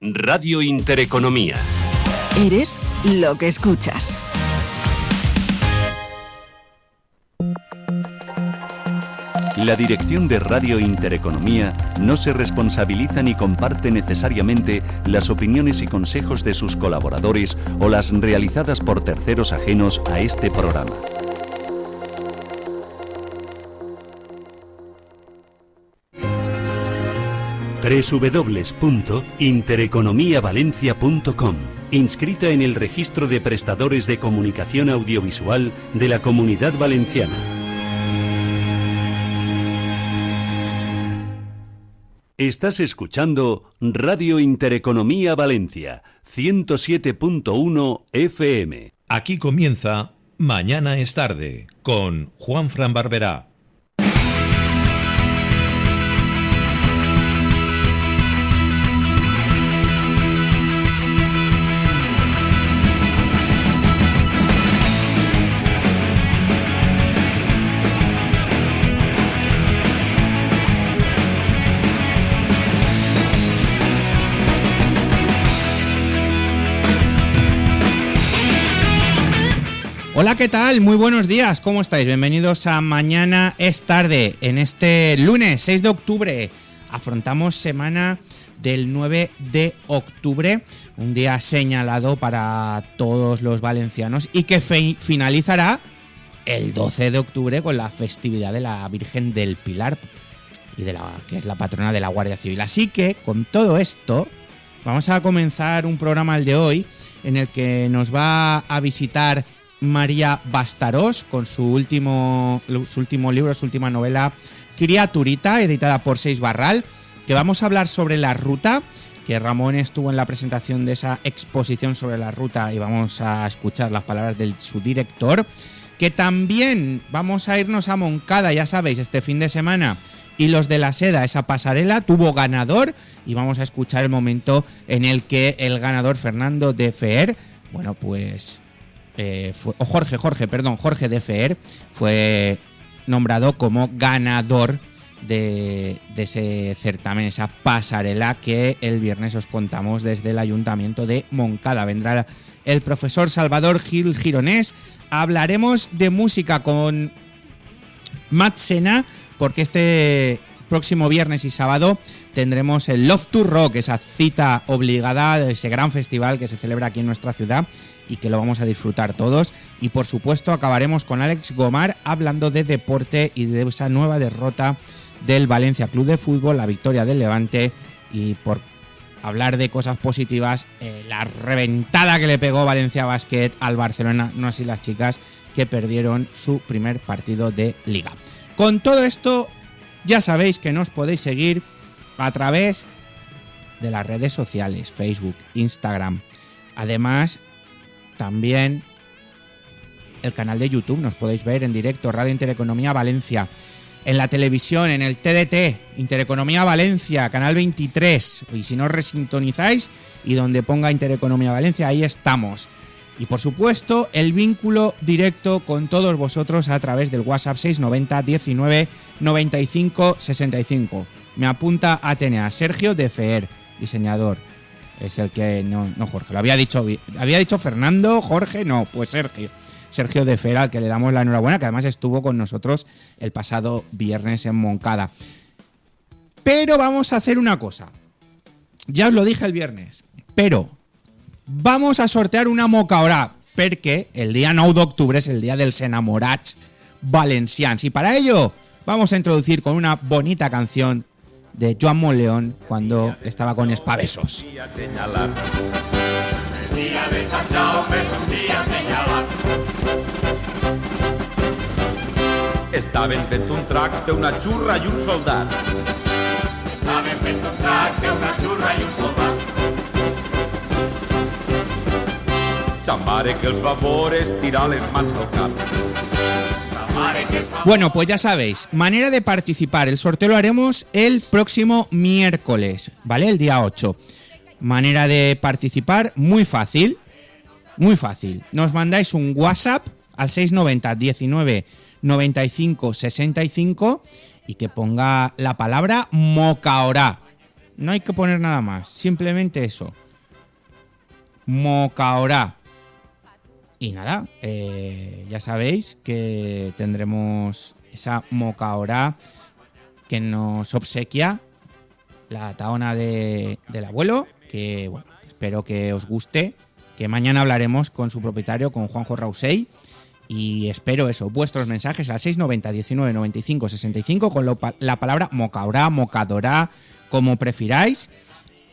Radio Intereconomía. Eres lo que escuchas. La dirección de Radio Intereconomía no se responsabiliza ni comparte necesariamente las opiniones y consejos de sus colaboradores o las realizadas por terceros ajenos a este programa. www.intereconomiavalencia.com. Inscrita en el Registro de Prestadores de Comunicación Audiovisual de la Comunidad Valenciana. Estás escuchando Radio Intereconomía Valencia, 107.1 FM. Aquí comienza Mañana es tarde, con Juanfran Barberá. Hola, ¿qué tal? Muy buenos días, ¿cómo estáis? Bienvenidos a Mañana es tarde. En este lunes 6 de octubre afrontamos semana del 9 de octubre, un día señalado para todos los valencianos y que finalizará el 12 de octubre con la festividad de la Virgen del Pilar, y que es la patrona de la Guardia Civil. Así que, con todo esto, vamos a comenzar un programa, el de hoy, en el que nos va a visitar María Bastarós con su último libro, su última novela, Criaturita, editada por Seix Barral, que vamos a hablar sobre la ruta, que Ramón estuvo en la presentación de esa exposición sobre la ruta y vamos a escuchar las palabras de su director, que también vamos a irnos a Moncada, ya sabéis, este fin de semana, y Los de la Seda, esa pasarela, tuvo ganador y vamos a escuchar el momento en el que el ganador, Fernando de Feer, bueno, pues Jorge de Feer fue nombrado como ganador de ese certamen, esa pasarela que el viernes os contamos desde el Ayuntamiento de Moncada. Vendrá el profesor Salvador Gil Gironés, hablaremos de música con Matt Sena, porque este próximo viernes y sábado tendremos el Love to Rock, esa cita obligada de ese gran festival que se celebra aquí en nuestra ciudad y que lo vamos a disfrutar todos. Y por supuesto acabaremos con Alex Gomar hablando de deporte y de esa nueva derrota del Valencia Club de Fútbol, la victoria del Levante, y por hablar de cosas positivas, la reventada que le pegó Valencia Basket al Barcelona, no así las chicas, que perdieron su primer partido de Liga. Con todo esto, ya sabéis que nos podéis seguir a través de las redes sociales, Facebook, Instagram. Además, también el canal de YouTube, nos podéis ver en directo, Radio Intereconomía Valencia. En la televisión, en el TDT, Intereconomía Valencia, canal 23. Y si no resintonizáis y donde ponga Intereconomía Valencia, ahí estamos. Y por supuesto, el vínculo directo con todos vosotros a través del WhatsApp 690 19 95 65. Me apunta Atenea, Sergio de Feer, diseñador. Es el que... No, Jorge, lo había dicho Fernando, Jorge, no, pues Sergio de Feer, al que le damos la enhorabuena, que además estuvo con nosotros el pasado viernes en Moncada. Pero vamos a hacer una cosa. Ya os lo dije el viernes, pero vamos a sortear una mocaorà, perquè el día 9 d'octubre és el dia dels enamorats valencians. Y para ello vamos a introducir con una bonita canción de Joan Monleón cuando estaba con Espavesos. El día de Sant Jaume és un dia assenyalat. Estaven fent un tracte, una xurra i un soldat. Estaven fent un tracte, una xurra i un soldat. Sa mare que els va veure estirar les mans al cap. Bueno, pues ya sabéis, manera de participar. El sorteo lo haremos el próximo miércoles, ¿vale? El día 8. Manera de participar, muy fácil. Muy fácil. Nos mandáis un WhatsApp al 690 19 95 65 y que ponga la palabra mocaorà. No hay que poner nada más. Simplemente eso. Mocaorá. Y nada, ya sabéis que tendremos esa mocaorá que nos obsequia la taona del abuelo, que bueno, espero que os guste, que mañana hablaremos con su propietario, con Juanjo Rausey, y espero eso, vuestros mensajes al 690 19 95 65 con la palabra mocaorá, mocadorá, como prefiráis.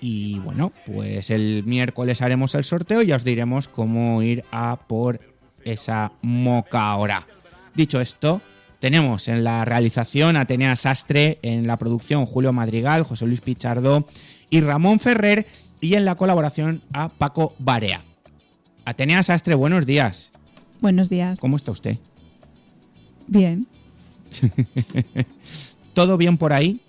Y bueno, pues el miércoles haremos el sorteo y ya os diremos cómo ir a por esa mocaorá. Dicho esto, tenemos en la realización a Atenea Sastre, en la producción Julio Madrigal, José Luis Pichardo y Ramón Ferrer, y en la colaboración a Paco Barea. Atenea Sastre, buenos días. Buenos días. ¿Cómo está usted? Bien. ¿Todo bien por ahí?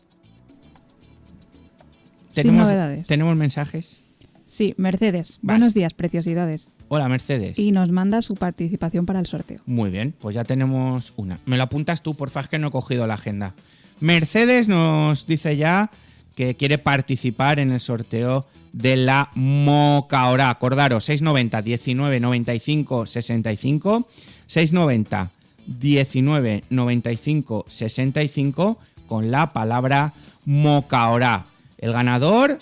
Sin novedades. ¿Tenemos mensajes? Sí, Mercedes. Vale. Buenos días, preciosidades. Hola, Mercedes. Y nos manda su participación para el sorteo. Muy bien, pues ya tenemos una. Me lo apuntas tú, porfa, es que no he cogido la agenda. Mercedes nos dice ya que quiere participar en el sorteo de la mocaorá. Acordaros, 690 19 95 65, 690 19 95 65 con la palabra mocaorá. El ganador,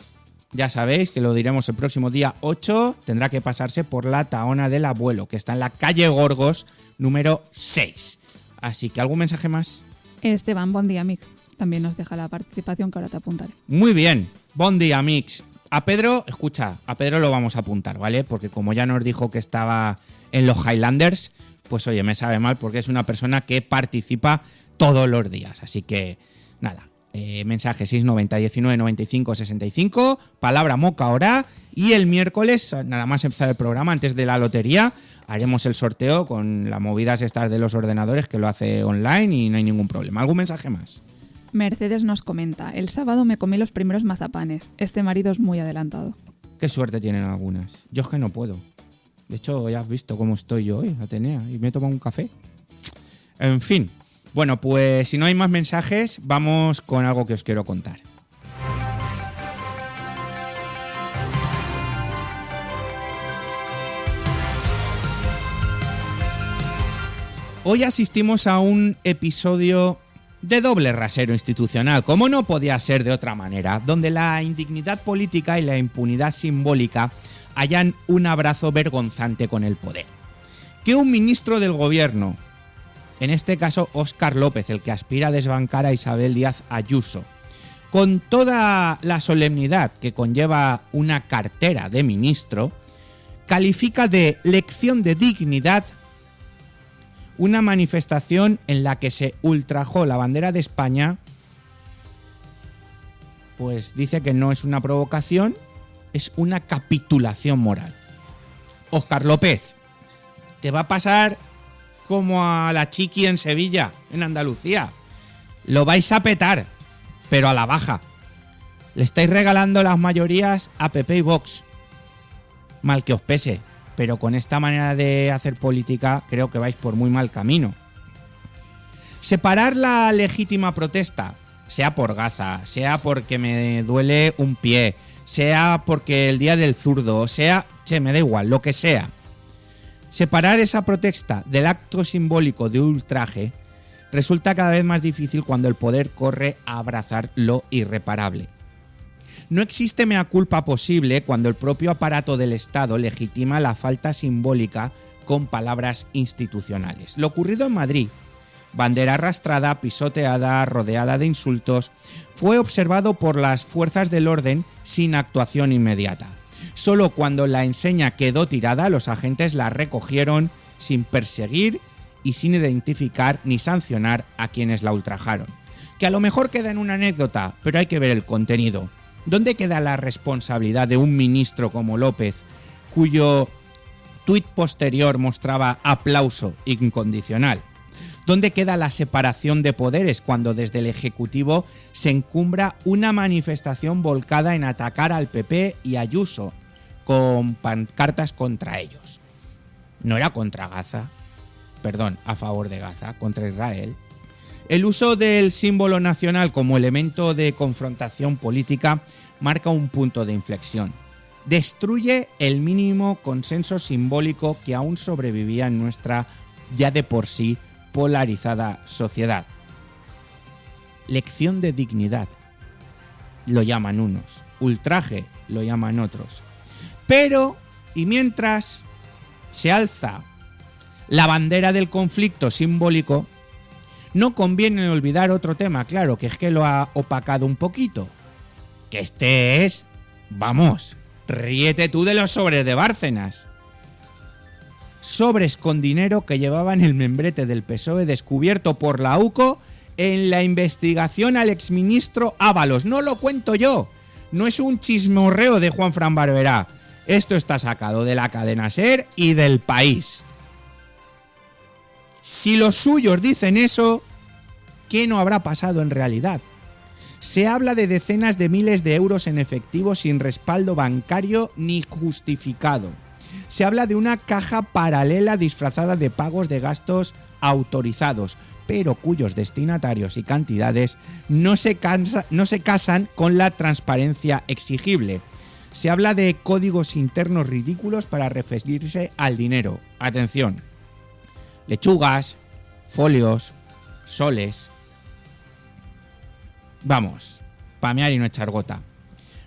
ya sabéis que lo diremos el próximo día 8, tendrá que pasarse por la taona del abuelo, que está en la calle Gorgos, número 6. Así que, ¿algún mensaje más? Esteban, bon día, Mix. También nos deja la participación que ahora te apuntaré. Muy bien, bon día, Mix. A Pedro, escucha, a Pedro lo vamos a apuntar, ¿vale? Porque como ya nos dijo que estaba en los Highlanders, pues oye, me sabe mal porque es una persona que participa todos los días. Así que, nada. Mensaje 690 19 95 65, palabra mocaorá, y el miércoles, nada más empezar el programa, antes de la lotería, haremos el sorteo con las movidas estas de los ordenadores, que lo hace online y no hay ningún problema. ¿Algún mensaje más? Mercedes nos comenta, el sábado me comí los primeros mazapanes. Este marido es muy adelantado. Qué suerte tienen algunas. Yo es que no puedo. De hecho, ya has visto cómo estoy yo hoy, Atenea, y me he tomado un café. En fin. Bueno, pues si no hay más mensajes, vamos con algo que os quiero contar. Hoy asistimos a un episodio de doble rasero institucional, como no podía ser de otra manera, donde la indignidad política y la impunidad simbólica hallan un abrazo vergonzante con el poder. Que un ministro del gobierno, en este caso Óscar López, el que aspira a desbancar a Isabel Díaz Ayuso, con toda la solemnidad que conlleva una cartera de ministro, califica de lección de dignidad una manifestación en la que se ultrajó la bandera de España. Pues dice que no es una provocación, es una capitulación moral. Óscar López, te va a pasar como a la Chiqui en Sevilla, en Andalucía. Lo vais a petar, pero a la baja. Le estáis regalando las mayorías a PP y Vox. Mal que os pese, pero con esta manera de hacer política creo que vais por muy mal camino. Separar la legítima protesta, sea por Gaza, sea porque me duele un pie, sea porque el día del zurdo, sea, me da igual, lo que sea. Separar esa protesta del acto simbólico de ultraje resulta cada vez más difícil cuando el poder corre a abrazar lo irreparable. No existe mea culpa posible cuando el propio aparato del Estado legitima la falta simbólica con palabras institucionales. Lo ocurrido en Madrid, bandera arrastrada, pisoteada, rodeada de insultos, fue observado por las fuerzas del orden sin actuación inmediata. Solo cuando la enseña quedó tirada, los agentes la recogieron sin perseguir y sin identificar ni sancionar a quienes la ultrajaron. Que a lo mejor queda en una anécdota, pero hay que ver el contenido. ¿Dónde queda la responsabilidad de un ministro como López, cuyo tuit posterior mostraba aplauso incondicional? ¿Dónde queda la separación de poderes cuando desde el Ejecutivo se encumbra una manifestación volcada en atacar al PP y a Ayuso, con pancartas contra ellos? No era contra Gaza, perdón, a favor de Gaza, contra Israel. El uso del símbolo nacional como elemento de confrontación política marca un punto de inflexión. Destruye el mínimo consenso simbólico que aún sobrevivía en nuestra ya de por sí polarizada sociedad. Lección de dignidad, lo llaman unos. Ultraje, lo llaman otros. Pero, y mientras se alza la bandera del conflicto simbólico, no conviene olvidar otro tema, claro, que es que lo ha opacado un poquito. Que este es, vamos, ríete tú de los sobres de Bárcenas. Sobres con dinero que llevaban el membrete del PSOE descubierto por la UCO en la investigación al exministro Ábalos. No lo cuento yo, no es un chismorreo de Juanfran Barberá. Esto está sacado de la cadena SER y del País. Si los suyos dicen eso, ¿qué no habrá pasado en realidad? Se habla de decenas de miles de euros en efectivo sin respaldo bancario ni justificado. Se habla de una caja paralela disfrazada de pagos de gastos autorizados, pero cuyos destinatarios y cantidades no se casan con la transparencia exigible. Se habla de códigos internos ridículos para referirse al dinero. Atención. Lechugas, folios, soles. Vamos, pamear y no echar gota.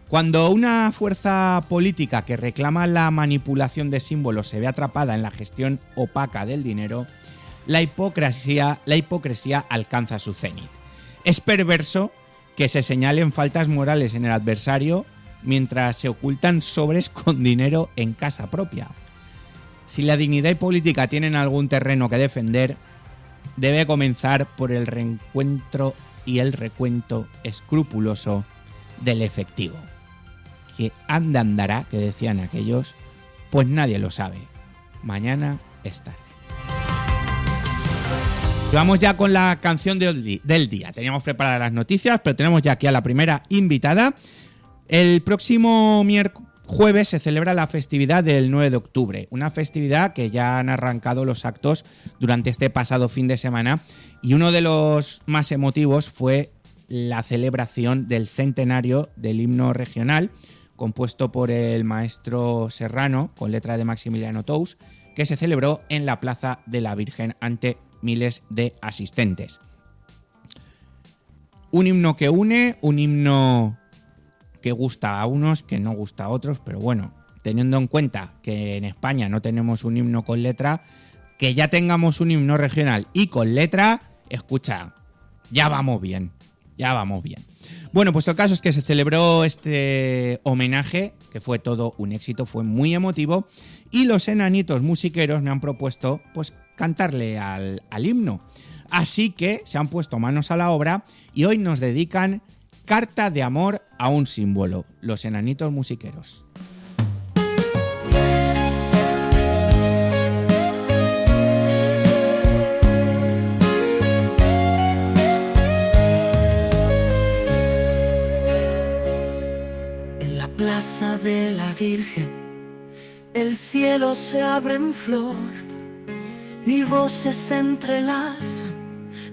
Cuando una fuerza política que reclama la manipulación de símbolos se ve atrapada en la gestión opaca del dinero, la hipocresía alcanza su cenit. Es perverso que se señalen faltas morales en el adversario mientras se ocultan sobres con dinero en casa propia. Si la dignidad y política tienen algún terreno que defender, debe comenzar por el reencuentro y el recuento escrupuloso del efectivo. Que andará, que decían aquellos, pues nadie lo sabe. Mañana es tarde. Y vamos ya con la canción del día. Teníamos preparadas las noticias, pero tenemos ya aquí a la primera invitada. El próximo jueves se celebra la festividad del 9 de octubre, una festividad que ya han arrancado los actos durante este pasado fin de semana, y uno de los más emotivos fue la celebración del centenario del himno regional, compuesto por el maestro Serrano, con letra de Maximiliano Tous, que se celebró en la Plaza de la Virgen ante miles de asistentes. Un himno que une, un himno que gusta a unos, que no gusta a otros, pero bueno, teniendo en cuenta que en España no tenemos un himno con letra, que ya tengamos un himno regional y con letra, escucha, ya vamos bien, ya vamos bien. Bueno, pues el caso es que se celebró este homenaje, que fue todo un éxito, fue muy emotivo, y los enanitos musiqueros me han propuesto pues cantarle al himno. Así que se han puesto manos a la obra y hoy nos dedican Carta de amor a un símbolo, los enanitos musiqueros. En la plaza de la Virgen, el cielo se abre en flor, mil voces se entrelazan,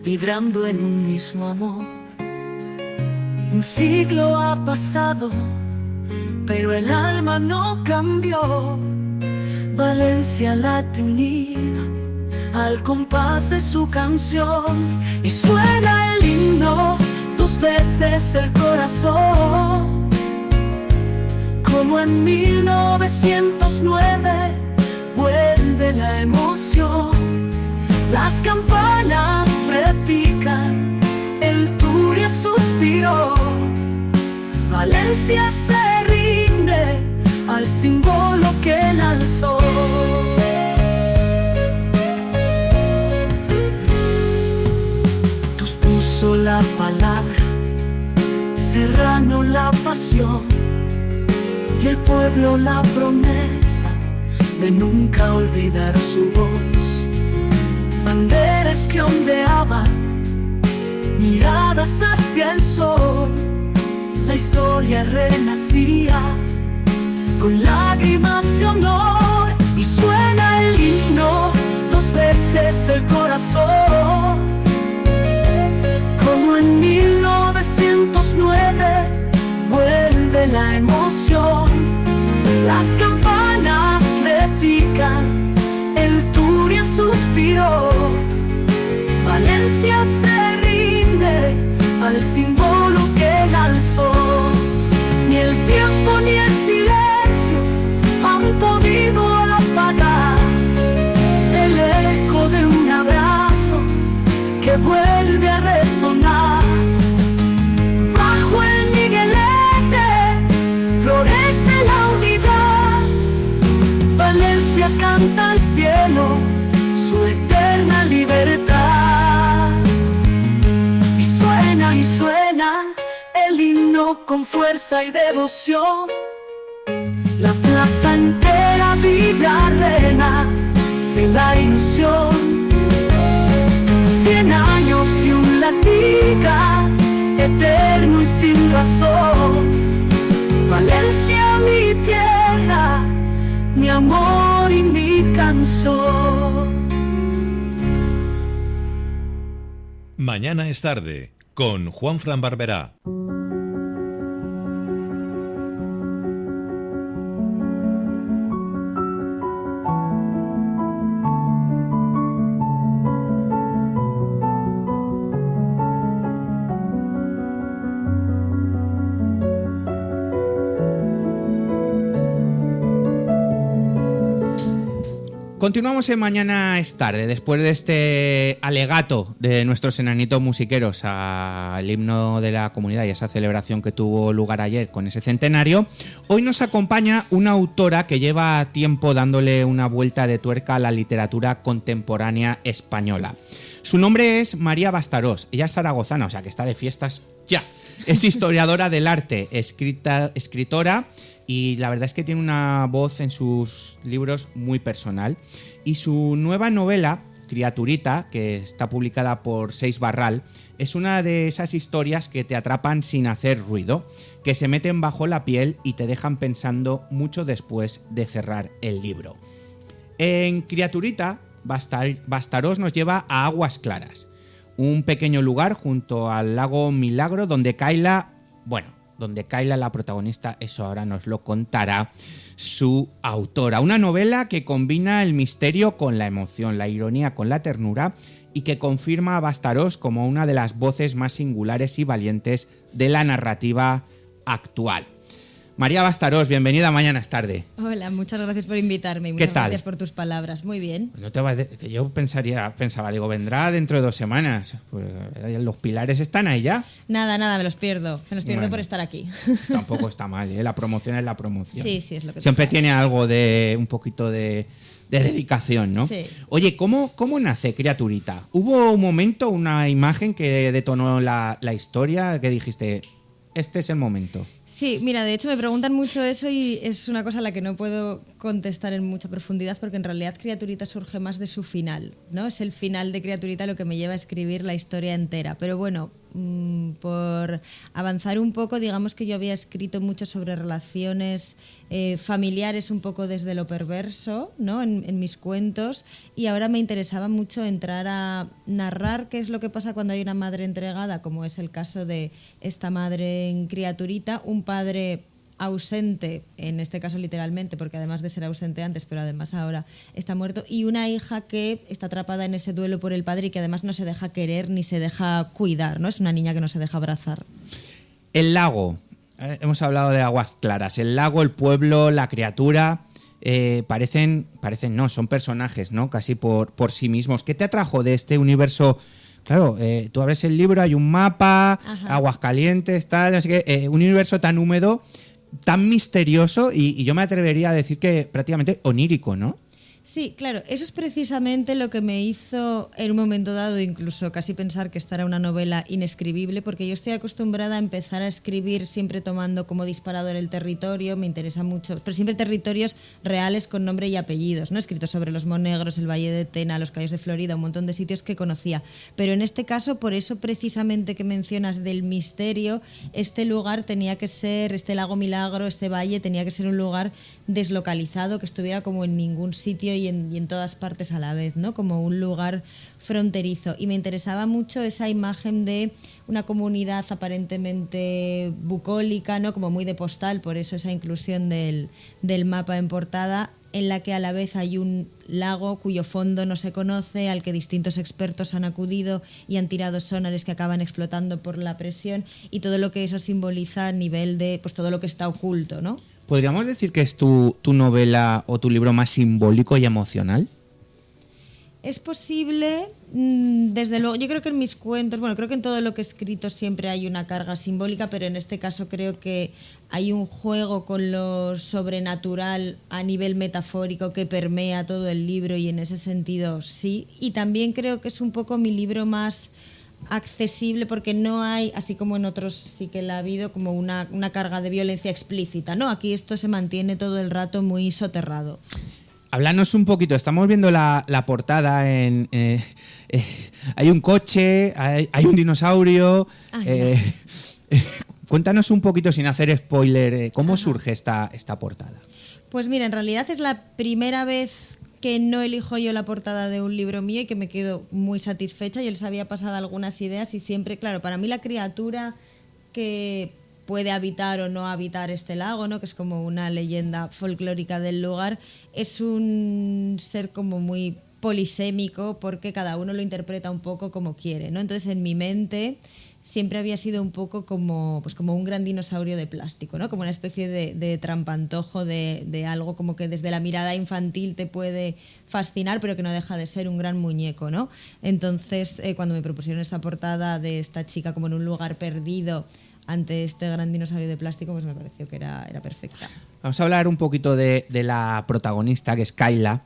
vibrando en un mismo amor. Un siglo ha pasado, pero el alma no cambió. Valencia late unida al compás de su canción, y suena el himno dos veces el corazón. Como en 1909 vuelve la emoción, las campanas repican, el Turia suspiró. Valencia se rinde al símbolo que la alzó. Tus puso la palabra, Serrano la pasión, y el pueblo la promesa de nunca olvidar su voz. Banderas que ondeaban, miradas hacia el sol, la historia renacía con lágrimas de honor, y suena el himno dos veces el corazón. Como en 1909 vuelve de la emoción. Las campanas repican, el Turia suspiró. Valencia se rinde al símbolo que él alzó. Ni el tiempo ni el silencio han podido apagar el eco de un abrazo que vuelve a resonar. Bajo el Miguelete florece la unidad. Valencia canta al cielo su eterna libertad. Y suena el himno con fuerza y devoción. La plaza entera vibra, renace la ilusión. 100 años y un latiga, eterno y sin razón. Valencia, mi tierra, mi amor y mi canción. Mañana es tarde, con Juanfran Barberá. Continuamos en Mañana es tarde, después de este alegato de nuestros enanitos musiqueros al himno de la comunidad y esa celebración que tuvo lugar ayer con ese centenario. Hoy nos acompaña una autora que lleva tiempo dándole una vuelta de tuerca a la literatura contemporánea española. Su nombre es María Bastarós, ella es zaragozana, o sea que está de fiestas ya. Es historiadora del arte, escritora, y la verdad es que tiene una voz en sus libros muy personal. Y su nueva novela, Criaturita, que está publicada por Seix Barral, es una de esas historias que te atrapan sin hacer ruido, que se meten bajo la piel y te dejan pensando mucho después de cerrar el libro. En Criaturita, Bastarós nos lleva a Aguas Claras, un pequeño lugar junto al lago Milagro donde Kaila, la protagonista, eso ahora nos lo contará su autora. Una novela que combina el misterio con la emoción, la ironía con la ternura y que confirma a Bastarós como una de las voces más singulares y valientes de la narrativa actual. María Bastarós, bienvenida a Mañana es tarde. Hola, muchas gracias por invitarme y muchas gracias por tus palabras. Muy bien. No te que yo pensaba, vendrá dentro de 2 semanas. Pues los pilares están ahí ya. Nada, me los pierdo bueno, por estar aquí. Tampoco está mal, ¿eh? La promoción es la promoción. Sí, es lo que siempre tiene algo de un poquito de dedicación, ¿no? Sí. Oye, ¿cómo nace Criaturita? ¿Hubo un momento, una imagen que detonó la historia, que dijiste, este es el momento? Sí, mira, de hecho me preguntan mucho eso y es una cosa a la que no puedo contestar en mucha profundidad porque en realidad Criaturita surge más de su final, ¿no? Es el final de Criaturita lo que me lleva a escribir la historia entera. Pero bueno, por avanzar un poco, digamos que yo había escrito mucho sobre relaciones familiares un poco desde lo perverso, ¿no? En mis cuentos, y ahora me interesaba mucho entrar a narrar qué es lo que pasa cuando hay una madre entregada, como es el caso de esta madre en Criaturita, un padre ausente, en este caso literalmente, porque además de ser ausente antes, pero además ahora está muerto, y una hija que está atrapada en ese duelo por el padre y que además no se deja querer ni se deja cuidar, ¿no? Es una niña que no se deja abrazar. El lago, hemos hablado de Aguas Claras, el lago, el pueblo, la criatura, son personajes, ¿no? Casi por sí mismos. ¿Qué te atrajo de este universo? Claro, tú abres el libro, hay un mapa, ajá, Aguascalientes, tal, así que un universo tan húmedo, tan misterioso y yo me atrevería a decir que prácticamente onírico, ¿no? Sí, claro, eso es precisamente lo que me hizo en un momento dado incluso casi pensar que esta era una novela inescribible, porque yo estoy acostumbrada a empezar a escribir siempre tomando como disparador el territorio, me interesa mucho, pero siempre territorios reales con nombre y apellidos, ¿no? Escrito sobre los Monegros, el Valle de Tena, los Cayos de Florida, un montón de sitios que conocía. Pero en este caso, por eso precisamente que mencionas del misterio, este lugar tenía que ser, este lago Milagro, este valle, tenía que ser un lugar deslocalizado, que estuviera como en ningún sitio y en todas partes a la vez, ¿no? Como un lugar fronterizo. Y me interesaba mucho esa imagen de una comunidad aparentemente bucólica, ¿no? Como muy de postal, por eso esa inclusión del mapa en portada, en la que a la vez hay un lago cuyo fondo no se conoce, al que distintos expertos han acudido y han tirado sonares que acaban explotando por la presión, y todo lo que eso simboliza a nivel de pues todo lo que está oculto, ¿no? ¿Podríamos decir que es tu novela o tu libro más simbólico y emocional? Es posible, desde luego. Yo creo que en mis cuentos, bueno, creo que en todo lo que he escrito siempre hay una carga simbólica, pero en este caso creo que hay un juego con lo sobrenatural a nivel metafórico que permea todo el libro, y en ese sentido sí. Y también creo que es un poco mi libro más accesible, porque no hay, así como en otros sí que la ha habido, como una carga de violencia explícita, ¿no? Aquí esto se mantiene todo el rato muy soterrado. Háblanos un poquito, estamos viendo la portada, hay un coche, hay un dinosaurio. Cuéntanos un poquito, sin hacer spoiler, ¿cómo surge esta portada? Pues mira, en realidad es la primera vez que no elijo yo la portada de un libro mío y que me quedo muy satisfecha. Yo les había pasado algunas ideas y siempre, claro, para mí la criatura que puede habitar o no habitar este lago, ¿no? Que es como una leyenda folclórica del lugar, es un ser como muy polisémico, porque cada uno lo interpreta un poco como quiere, ¿no? Entonces en mi mente siempre había sido un poco como un gran dinosaurio de plástico, ¿no? Como una especie de trampantojo de algo como que desde la mirada infantil te puede fascinar, pero que no deja de ser un gran muñeco, ¿no? Entonces cuando me propusieron esta portada de esta chica como en un lugar perdido ante este gran dinosaurio de plástico, pues me pareció que era perfecta. Vamos a hablar un poquito de la protagonista, que es Kayla.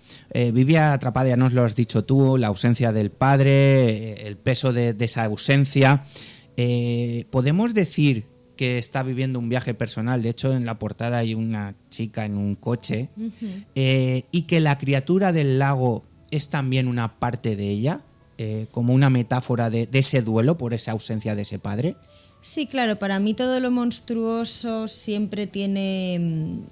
Vivía atrapada, ya nos lo has dicho tú, la ausencia del padre, el peso de esa ausencia. ¿Podemos decir que está viviendo un viaje personal? De hecho, en la portada hay una chica en un coche. Y que la criatura del lago es también una parte de ella, como una metáfora de ese duelo por esa ausencia de ese padre. Sí, claro, para mí todo lo monstruoso siempre tiene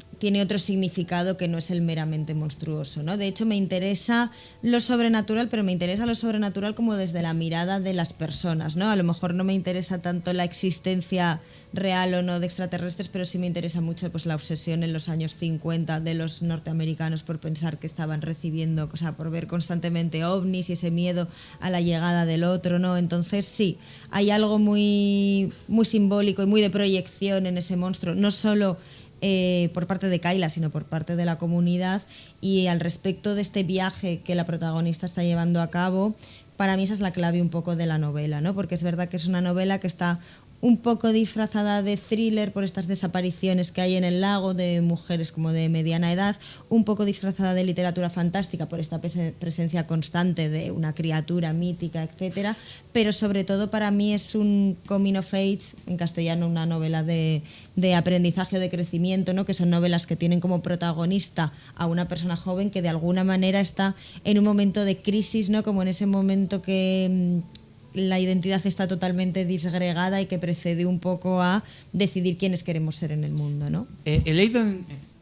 otro significado que no es el meramente monstruoso, ¿no? De hecho, me interesa lo sobrenatural, pero me interesa lo sobrenatural como desde la mirada de las personas, ¿no? A lo mejor no me interesa tanto la existencia real o no de extraterrestres, pero sí me interesa mucho pues la obsesión en los años 50 de los norteamericanos por pensar que estaban recibiendo, o sea, por ver constantemente ovnis y ese miedo a la llegada del otro, ¿no? Entonces sí, hay algo muy simbólico y muy de proyección en ese monstruo, no solo por parte de Kayla, sino por parte de la comunidad. Y al respecto de este viaje que la protagonista está llevando a cabo, para mí esa es la clave un poco de la novela, ¿no? Porque es verdad que es una novela que está un poco disfrazada de thriller por estas desapariciones que hay en el lago de mujeres como de mediana edad, un poco disfrazada de literatura fantástica por esta presencia constante de una criatura mítica, etcétera, pero sobre todo para mí es un coming of age, en castellano una novela de aprendizaje o de crecimiento, ¿no? Que son novelas que tienen como protagonista a una persona joven que de alguna manera está en un momento de crisis, ¿no? Como en ese momento que la identidad está totalmente disgregada y que precede un poco a decidir quiénes queremos ser en el mundo, ¿no? He leído,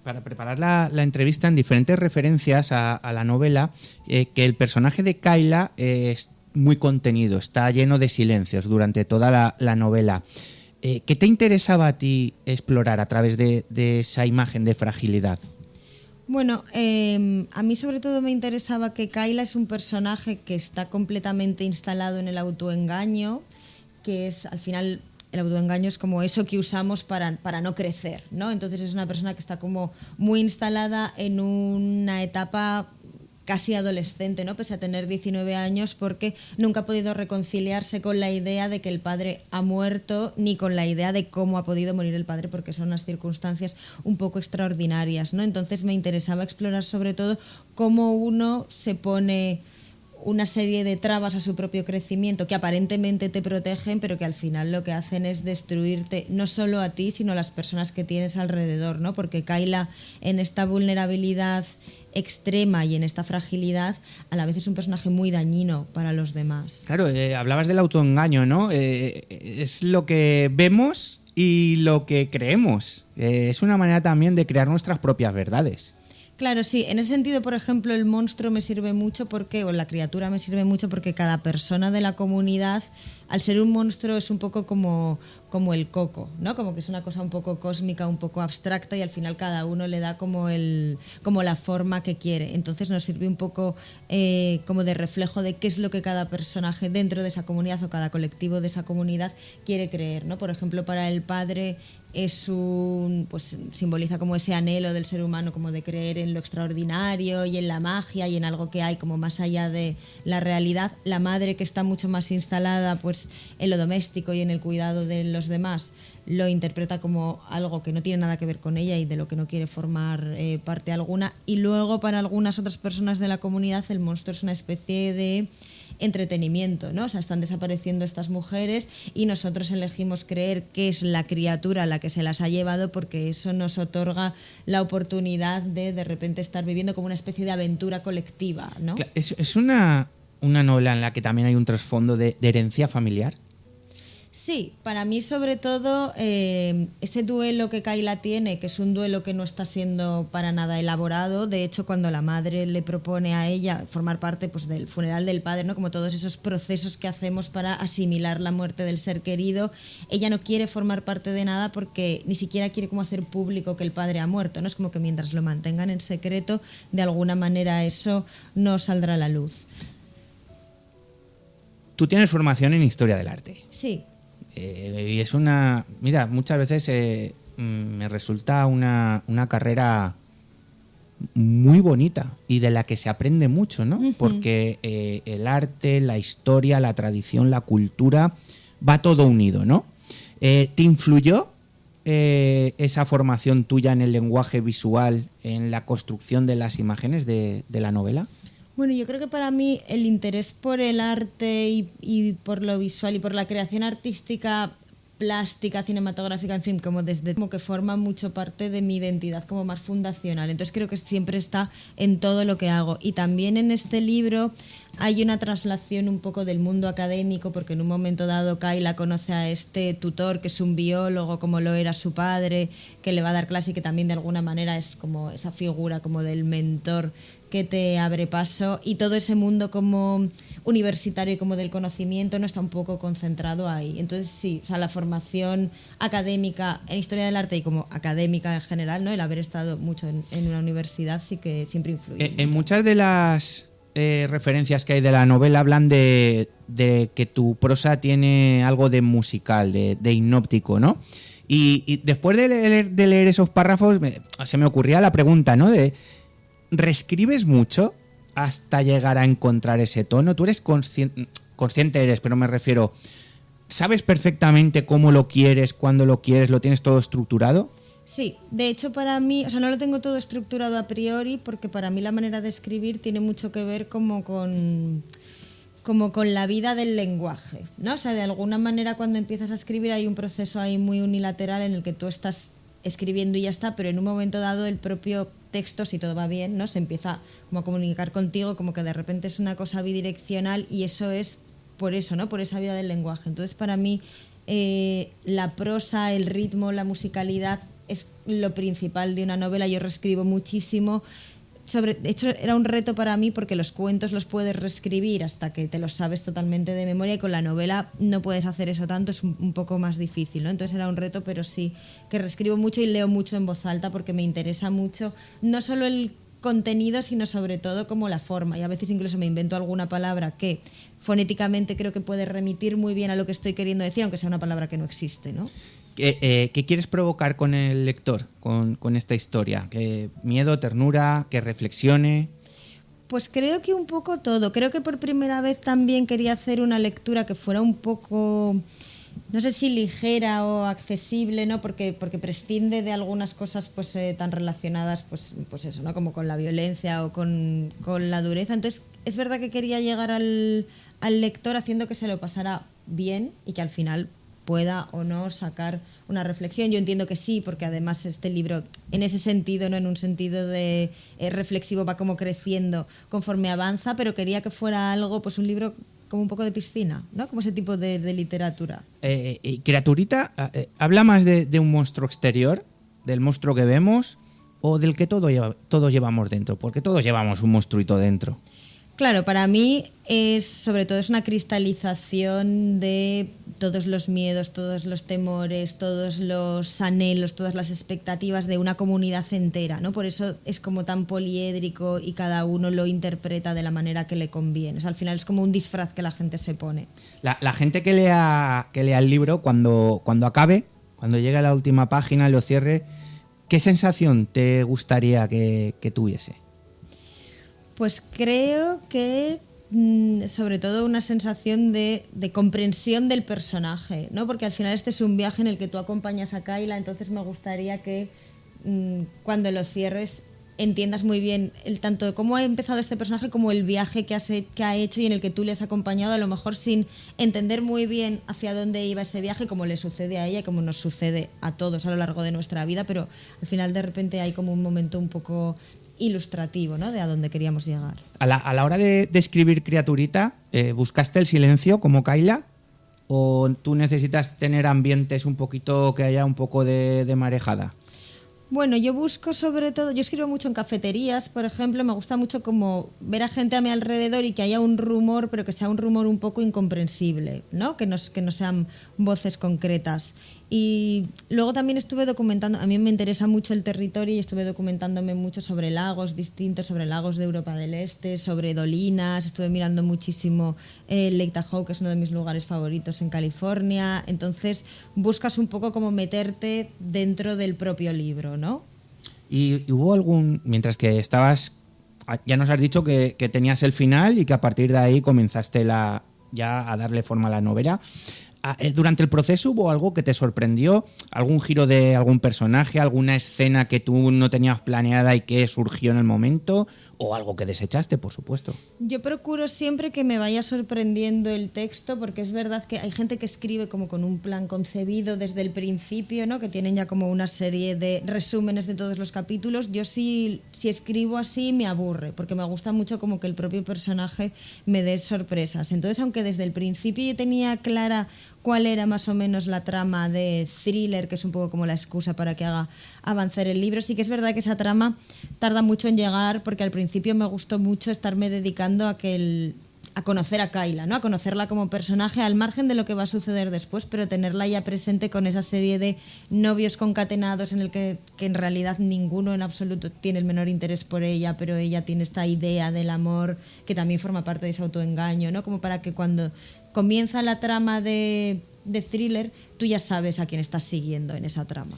para preparar la entrevista, en diferentes referencias a la novela, que el personaje de Kayla es muy contenido, está lleno de silencios durante toda la novela. ¿Qué te interesaba a ti explorar a través de esa imagen de fragilidad? Bueno, a mí sobre todo me interesaba que Kayla es un personaje que está completamente instalado en el autoengaño, que es al final el autoengaño es como eso que usamos para no crecer, ¿no? Entonces es una persona que está como muy instalada en una etapa casi adolescente, ¿no? Pese a tener 19 años, porque nunca ha podido reconciliarse con la idea de que el padre ha muerto, ni con la idea de cómo ha podido morir el padre, porque son unas circunstancias un poco extraordinarias, ¿no? Entonces me interesaba explorar sobre todo cómo uno se pone una serie de trabas a su propio crecimiento que aparentemente te protegen, pero que al final lo que hacen es destruirte no solo a ti, sino a las personas que tienes alrededor, ¿no? Porque Kayla, en esta vulnerabilidad extrema y en esta fragilidad, a la vez es un personaje muy dañino para los demás. Claro, hablabas del autoengaño, ¿no? Es lo que vemos y lo que creemos. Es una manera también de crear nuestras propias verdades. Claro, sí. En ese sentido, por ejemplo, el monstruo me sirve mucho o la criatura me sirve mucho porque cada persona de la comunidad, al ser un monstruo, es un poco como el coco, ¿no? Como que es una cosa un poco cósmica, un poco abstracta y al final cada uno le da como la forma que quiere. Entonces nos sirve un poco como de reflejo de qué es lo que cada personaje dentro de esa comunidad o cada colectivo de esa comunidad quiere creer, ¿no? Por ejemplo, para el padre pues simboliza como ese anhelo del ser humano como de creer en lo extraordinario y en la magia y en algo que hay como más allá de la realidad. La madre, que está mucho más instalada pues en lo doméstico y en el cuidado de los demás, lo interpreta como algo que no tiene nada que ver con ella y de lo que no quiere formar parte alguna. Y luego para algunas otras personas de la comunidad el monstruo es una especie de entretenimiento, ¿no? O sea, están desapareciendo estas mujeres y nosotros elegimos creer que es la criatura la que se las ha llevado porque eso nos otorga la oportunidad de repente estar viviendo como una especie de aventura colectiva, ¿no? ¿Es una novela en la que también hay un trasfondo de herencia familiar? Sí, para mí sobre todo ese duelo que Kayla tiene, que es un duelo que no está siendo para nada elaborado. De hecho, cuando la madre le propone a ella formar parte pues, del funeral del padre, ¿no? Como todos esos procesos que hacemos para asimilar la muerte del ser querido, ella no quiere formar parte de nada porque ni siquiera quiere como hacer público que el padre ha muerto, ¿no? Es como que mientras lo mantengan en secreto, de alguna manera eso no saldrá a la luz. Tú tienes formación en Historia del Arte. Sí. Y es mira, muchas veces me resulta una carrera muy bonita y de la que se aprende mucho, ¿no? Uh-huh. Porque el arte, la historia, la tradición, la cultura, va todo unido, ¿no? ¿Te influyó esa formación tuya en el lenguaje visual, en la construcción de las imágenes de la novela? Bueno, yo creo que para mí el interés por el arte y por lo visual y por la creación artística, plástica, cinematográfica, en fin, como que forma mucho parte de mi identidad como más fundacional. Entonces creo que siempre está en todo lo que hago. Y también en este libro hay una traslación un poco del mundo académico, porque en un momento dado Kayla conoce a este tutor que es un biólogo, como lo era su padre, que le va a dar clase y que también de alguna manera es como esa figura como del mentor que te abre paso, y todo ese mundo como universitario y como del conocimiento no está un poco concentrado ahí. Entonces sí, o sea, la formación académica en Historia del Arte y como académica en general, ¿no? El haber estado mucho en una universidad sí que siempre influye. En muchas de las referencias que hay de la novela hablan de que tu prosa tiene algo de musical, de hipnóptico, ¿no? Y después de leer esos párrafos se me ocurría la pregunta, ¿no? ¿Reescribes mucho hasta llegar a encontrar ese tono? Tú eres consciente eres, pero me refiero, ¿sabes perfectamente cómo lo quieres, cuándo lo quieres, lo tienes todo estructurado? Sí, de hecho para mí, o sea, no lo tengo todo estructurado a priori, porque para mí la manera de escribir tiene mucho que ver como con la vida del lenguaje, ¿no? O sea, de alguna manera cuando empiezas a escribir hay un proceso ahí muy unilateral en el que tú estás escribiendo y ya está, pero en un momento dado el propio texto, si todo va bien, ¿no? Se empieza como a comunicar contigo, como que de repente es una cosa bidireccional, y eso es por eso, ¿no? Por esa vida del lenguaje. Entonces para mí la prosa, el ritmo, la musicalidad es lo principal de una novela. Yo reescribo muchísimo. De hecho, era un reto para mí porque los cuentos los puedes reescribir hasta que te los sabes totalmente de memoria, y con la novela no puedes hacer eso tanto, es un poco más difícil, ¿no? Entonces era un reto, pero sí que reescribo mucho y leo mucho en voz alta porque me interesa mucho no solo el contenido, sino sobre todo como la forma, y a veces incluso me invento alguna palabra que fonéticamente creo que puede remitir muy bien a lo que estoy queriendo decir, aunque sea una palabra que no existe, ¿no? ¿Qué quieres provocar con el lector, con esta historia? ¿Qué miedo, ternura, que reflexione? Pues creo que un poco todo. Creo que por primera vez también quería hacer una lectura que fuera un poco, no sé si ligera o accesible, ¿no? Porque prescinde de algunas cosas pues tan relacionadas pues eso, ¿no? Como con la violencia o con la dureza. Entonces es verdad que quería llegar al lector haciendo que se lo pasara bien y que al final pueda o no sacar una reflexión. Yo entiendo que sí, porque además este libro, en ese sentido, no en un sentido de reflexivo, va como creciendo conforme avanza, pero quería que fuera algo, pues un libro como un poco de piscina, ¿no? Como ese tipo de literatura. Criaturita habla más de un monstruo exterior, del monstruo que vemos, o del que todos llevamos dentro? Porque todos llevamos un monstruito dentro. Claro, para mí sobre todo es una cristalización de todos los miedos, todos los temores, todos los anhelos, todas las expectativas de una comunidad entera, ¿no? Por eso es como tan poliédrico y cada uno lo interpreta de la manera que le conviene. O sea, al final es como un disfraz que la gente se pone. La gente que lea el libro, cuando acabe, cuando llegue a la última página, lo cierre, ¿qué sensación te gustaría que tuviese? Pues creo que sobre todo una sensación de comprensión del personaje, ¿no? Porque al final este es un viaje en el que tú acompañas a Kayla, entonces me gustaría que cuando lo cierres entiendas muy bien tanto cómo ha empezado este personaje como el viaje que ha hecho y en el que tú le has acompañado, a lo mejor sin entender muy bien hacia dónde iba ese viaje, como le sucede a ella y como nos sucede a todos a lo largo de nuestra vida, pero al final de repente hay como un momento un poco ilustrativo, ¿no? De a dónde queríamos llegar. A la hora de escribir Criaturita, ¿buscaste el silencio como Kayla? ¿O tú necesitas tener ambientes un poquito que haya un poco de marejada? Bueno, yo busco sobre todo, yo escribo mucho en cafeterías, por ejemplo, me gusta mucho como ver a gente a mi alrededor y que haya un rumor, pero que sea un rumor un poco incomprensible, ¿no? Que no sean voces concretas. Y luego también estuve documentando, a mí me interesa mucho el territorio y estuve documentándome mucho sobre lagos distintos, sobre lagos de Europa del Este, sobre dolinas, estuve mirando muchísimo Lake Tahoe, que es uno de mis lugares favoritos en California, entonces buscas un poco como meterte dentro del propio libro, ¿no? ¿Y hubo algún, mientras que estabas, ya nos has dicho que tenías el final y que a partir de ahí comenzaste ya a darle forma a la novela? ¿Durante el proceso hubo algo que te sorprendió? ¿Algún giro de algún personaje? ¿Alguna escena que tú no tenías planeada y que surgió en el momento? ¿O algo que desechaste, por supuesto? Yo procuro siempre que me vaya sorprendiendo el texto, porque es verdad que hay gente que escribe como con un plan concebido desde el principio, ¿no? Que tienen ya como una serie de resúmenes de todos los capítulos. Yo si escribo así me aburre, porque me gusta mucho como que el propio personaje me dé sorpresas. Entonces, aunque desde el principio yo tenía clara cuál era más o menos la trama de thriller, que es un poco como la excusa para que haga avanzar el libro, sí que es verdad que esa trama tarda mucho en llegar, porque al principio me gustó mucho estarme dedicando a conocer a Kayla, ¿no? A conocerla como personaje al margen de lo que va a suceder después, pero tenerla ya presente con esa serie de novios concatenados en el que en realidad ninguno en absoluto tiene el menor interés por ella, pero ella tiene esta idea del amor que también forma parte de ese autoengaño, ¿no? Como para que cuando comienza la trama de thriller, tú ya sabes a quién estás siguiendo en esa trama.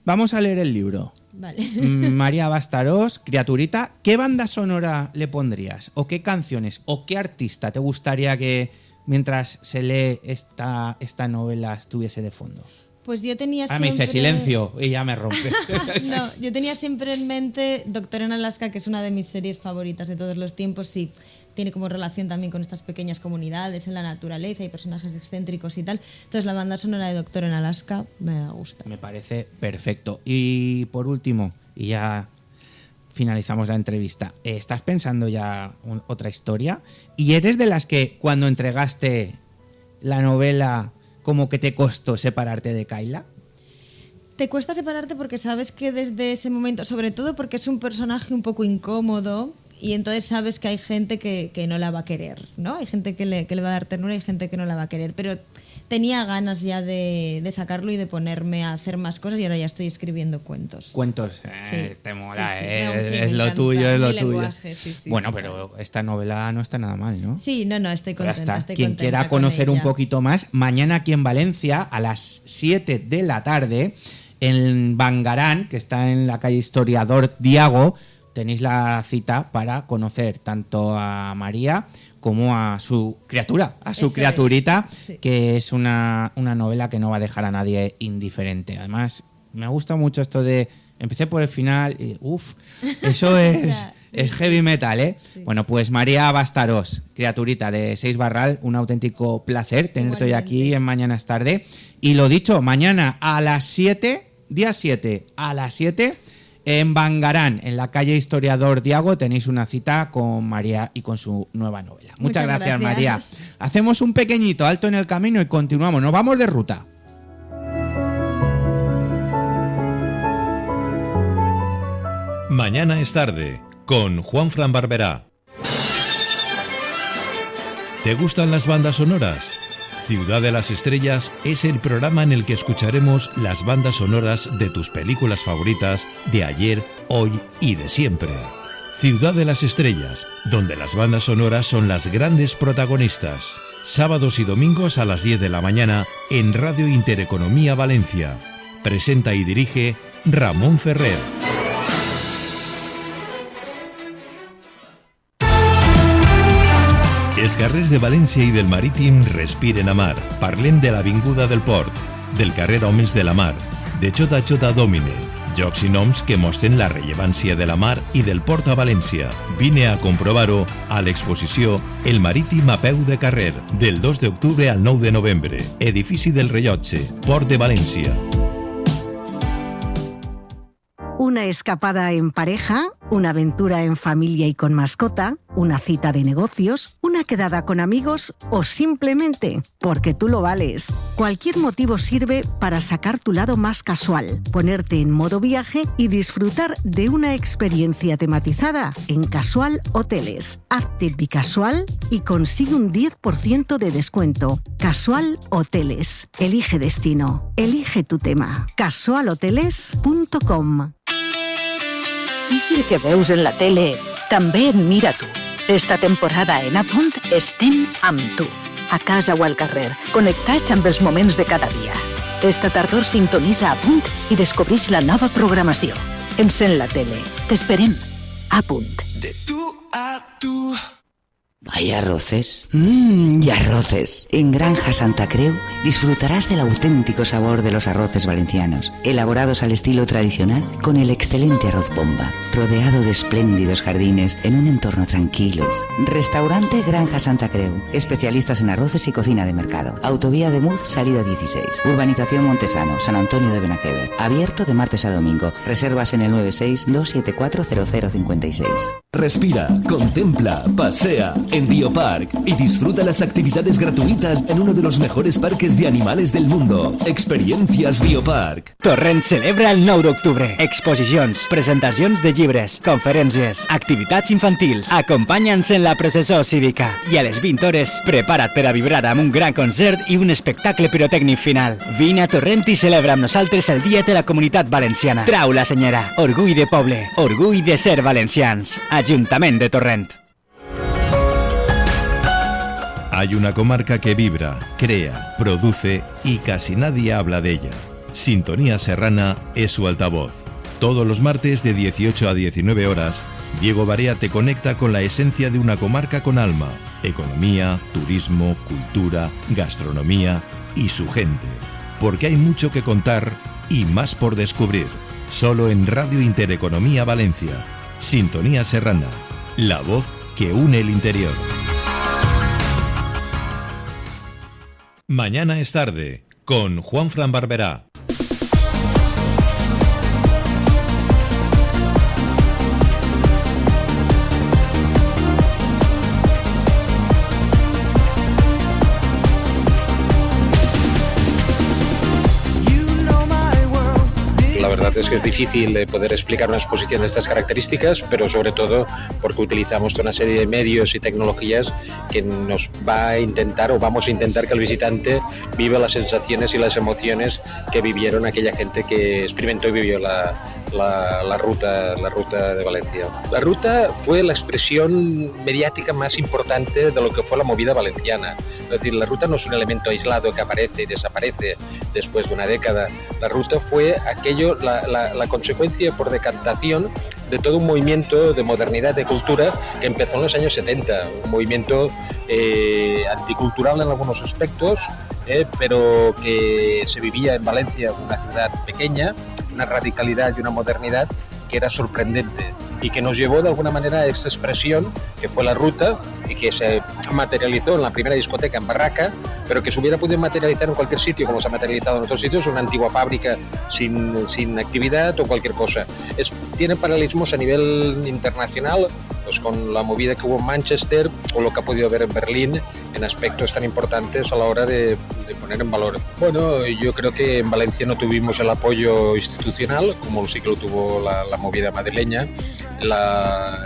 Vamos a leer el libro. Vale. María Bastarós, Criaturita, ¿qué banda sonora le pondrías? ¿O qué canciones? ¿O qué artista te gustaría que mientras se lee esta novela estuviese de fondo? Pues yo tenía siempre... me dice silencio y ya me rompe. No, yo tenía siempre en mente Doctor en Alaska, que es una de mis series favoritas de todos los tiempos, y tiene como relación también con estas pequeñas comunidades en la naturaleza y personajes excéntricos y tal. Entonces la banda sonora de Doctor en Alaska me gusta. Me parece perfecto. Y por último, y ya finalizamos la entrevista, ¿estás pensando ya otra historia? ¿Y eres de las que cuando entregaste la novela como que te costó separarte de Kayla? Te cuesta separarte porque sabes que desde ese momento, sobre todo porque es un personaje un poco incómodo, y entonces sabes que hay gente que no la va a querer, ¿no? Hay gente que le va a dar ternura y hay gente que no la va a querer, pero tenía ganas ya de sacarlo y de ponerme a hacer más cosas, y ahora ya estoy escribiendo cuentos. Cuentos, Sí. te mola, Sí, sí. es Me lo encanta. tuyo, es lo Mi tuyo. lenguaje, sí, Bueno, pero esta novela no está nada mal, ¿no? Sí, no, estoy Ya contenta. está. Estoy Quien contenta quiera con conocer un ella. poquito más, mañana aquí en Valencia a las 7 de la tarde en Bangarán, que está en la calle Historiador Diago, tenéis la cita para conocer tanto a María como a su criatura, a su Eso criaturita, es, sí. que es una novela que no va a dejar a nadie indiferente. Además, me gusta mucho esto de empecé por el final y eso es, Ya, sí, es heavy metal, ¿eh? Sí. Bueno, pues María Bastarós, criaturita de 6 Barral, un auténtico placer tenerte hoy Igualmente. aquí en Mañana es Tarde. Y lo dicho, mañana a las 7, día 7 a las 7, en Bangarán, en la calle Historiador Diago, tenéis una cita con María y con su nueva novela. Muchas gracias, María. Hacemos un pequeñito alto en el camino y continuamos. Nos vamos de ruta. Mañana es tarde, con Juanfran Barberá. ¿Te gustan las bandas sonoras? Ciudad de las Estrellas es el programa en el que escucharemos las bandas sonoras de tus películas favoritas de ayer, hoy y de siempre. Ciudad de las Estrellas, donde las bandas sonoras son las grandes protagonistas. Sábados y domingos a las 10 de la mañana en Radio Intereconomía Valencia. Presenta y dirige Ramón Ferrer. Els carrers de València i del Marítim respiren a mar. Parlem de l'Avinguda del Port, del carrer Homes de la Mar, de Chota Chota Domine, jocs i noms que mostren la rellevància de la mar i del port a València. Vine a comprovar-ho a l'exposició El Marítim a peu de carrer, del 2 d'octubre al 9 de novembre. Edifici del Rellotge, Port de València. Una escapada en pareja, una aventura en familia y con mascota, una cita de negocios, una quedada con amigos o simplemente porque tú lo vales. Cualquier motivo sirve para sacar tu lado más casual, ponerte en modo viaje y disfrutar de una experiencia tematizada en Casual Hoteles. Hazte bicasual y consigue un 10% de descuento. Casual Hoteles. Elige destino. Elige tu tema. casualhoteles.com. I si el que veus en la tele també et mira tu? Esta temporada en Apunt estem amb tu, a casa o al carrer, connectats amb els moments de cada dia. Esta tardor sintonitza Apunt i descobreix la nova programació. Encén la tele. T'esperem. Apunt. De tú a tú. Hay arroces. Y arroces. En Granja Santa Creu disfrutarás del auténtico sabor de los arroces valencianos, elaborados al estilo tradicional con el excelente arroz bomba, rodeado de espléndidos jardines en un entorno tranquilo. Restaurante Granja Santa Creu, especialistas en arroces y cocina de mercado. Autovía de Muz, salida 16. Urbanización Montesano, San Antonio de Benajever. Abierto de martes a domingo. Reservas en el 96-274-0056. Respira, contempla, pasea en Biopark y disfruta las actividades gratuitas en uno de los mejores parques de animales del mundo. Experiencias Biopark. Torrent celebra el 9 d'octubre. Exposicions, presentacions de llibres, conferències, activitats infantils. Acompanya'ns en la processó cívica. I a les 20 hores, prepara't per a vibrar amb un gran concert i un espectacle pirotècnic final. Vine a Torrent i celebra amb nosaltres el Dia de la Comunitat Valenciana. Trau la senyera. Orgull de poble. Orgull de ser valencians. Ayuntament de Torrent. Hay una comarca que vibra, crea, produce y casi nadie habla de ella. Sintonía Serrana es su altavoz. Todos los martes de 18 a 19 horas, Diego Barea te conecta con la esencia de una comarca con alma, economía, turismo, cultura, gastronomía y su gente. Porque hay mucho que contar y más por descubrir. Solo en Radio Intereconomía Valencia. Sintonía Serrana, la voz que une el interior. Mañana es tarde, con Juanfran Barberá. La verdad es que es difícil poder explicar una exposición de estas características, pero sobre todo porque utilizamos toda una serie de medios y tecnologías que nos va a intentar o vamos a intentar que el visitante viva las sensaciones y las emociones que vivieron aquella gente que experimentó y vivió la ruta de Valencia. La ruta fue la expresión mediática más importante de lo que fue la movida valenciana. Es decir, la ruta no es un elemento aislado que aparece y desaparece después de una década. La ruta fue la consecuencia por decantación de todo un movimiento de modernidad, de cultura, que empezó en los años 70, un movimiento anticultural en algunos aspectos, pero que se vivía en Valencia, una ciudad pequeña, una radicalidad y una modernidad que era sorprendente y que nos llevó de alguna manera a esta expresión que fue la ruta y que se materializó en la primera discoteca en Barraca, pero que se hubiera podido materializar en cualquier sitio como se ha materializado en otros sitios, una antigua fábrica sin actividad o cualquier cosa. Tiene paralelismos a nivel internacional, pues con la movida que hubo en Manchester o lo que ha podido haber en Berlín en aspectos tan importantes a la hora de poner en valor. Bueno, yo creo que en Valencia no tuvimos el apoyo institucional, como sí que lo tuvo la movida madrileña.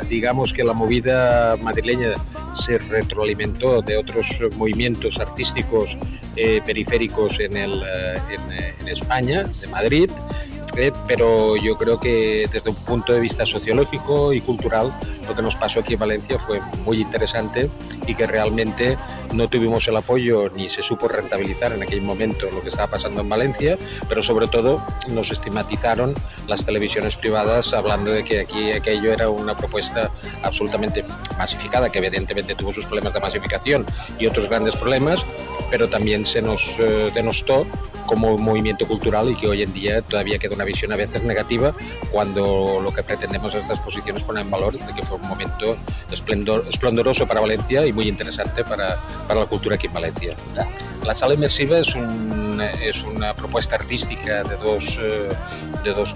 Digamos que la movida madrileña se retroalimentó de otros movimientos artísticos periféricos en España, de Madrid. Pero yo creo que desde un punto de vista sociológico y cultural lo que nos pasó aquí en Valencia fue muy interesante y que realmente no tuvimos el apoyo ni se supo rentabilizar en aquel momento lo que estaba pasando en Valencia, pero sobre todo nos estigmatizaron las televisiones privadas hablando de que aquí aquello era una propuesta absolutamente masificada, que evidentemente tuvo sus problemas de masificación y otros grandes problemas, pero también se nos denostó como un movimiento cultural y que hoy en día todavía queda una visión a veces negativa cuando lo que pretendemos en estas posiciones poner en valor de que fue un momento esplendoroso para Valencia y muy interesante para la cultura aquí en Valencia. La sala inmersiva es una propuesta artística de dos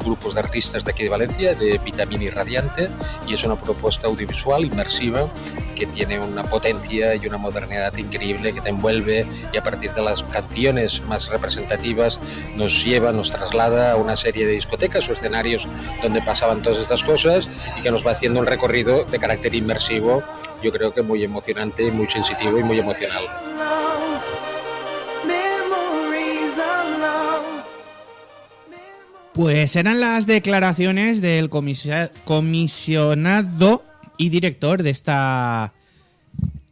grupos de artistas de aquí de Valencia, de Vitamina y Radiante, y es una propuesta audiovisual inmersiva que tiene una potencia y una modernidad increíble que te envuelve y a partir de las canciones más representativas nos traslada a una serie de discotecas o escenarios donde pasaban todas estas cosas y que nos va haciendo un recorrido de carácter inmersivo, yo creo que muy emocionante, muy sensitivo y muy emocional. Pues eran las declaraciones del comisionado y director de esta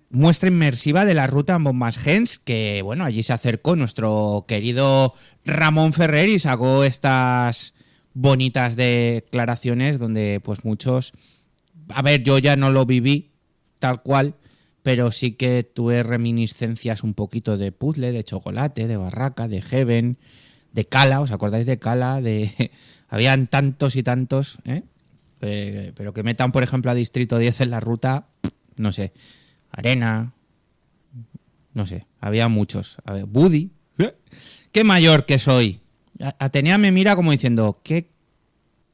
muestra inmersiva de la ruta Bombas Gens, que bueno, allí se acercó nuestro querido Ramón Ferrer y sacó estas bonitas declaraciones donde pues muchos, a ver, yo ya no lo viví tal cual, pero sí que tuve reminiscencias un poquito de Puzzle, de Chocolate, de Barraca, de Heaven, de Cala, ¿os acordáis de Cala? Habían tantos y tantos, pero que metan, por ejemplo, a Distrito 10 en la ruta, no sé, Arena, no sé, había muchos. A ver, Buddy, qué mayor que soy. Atenea me mira como diciendo, ¿qué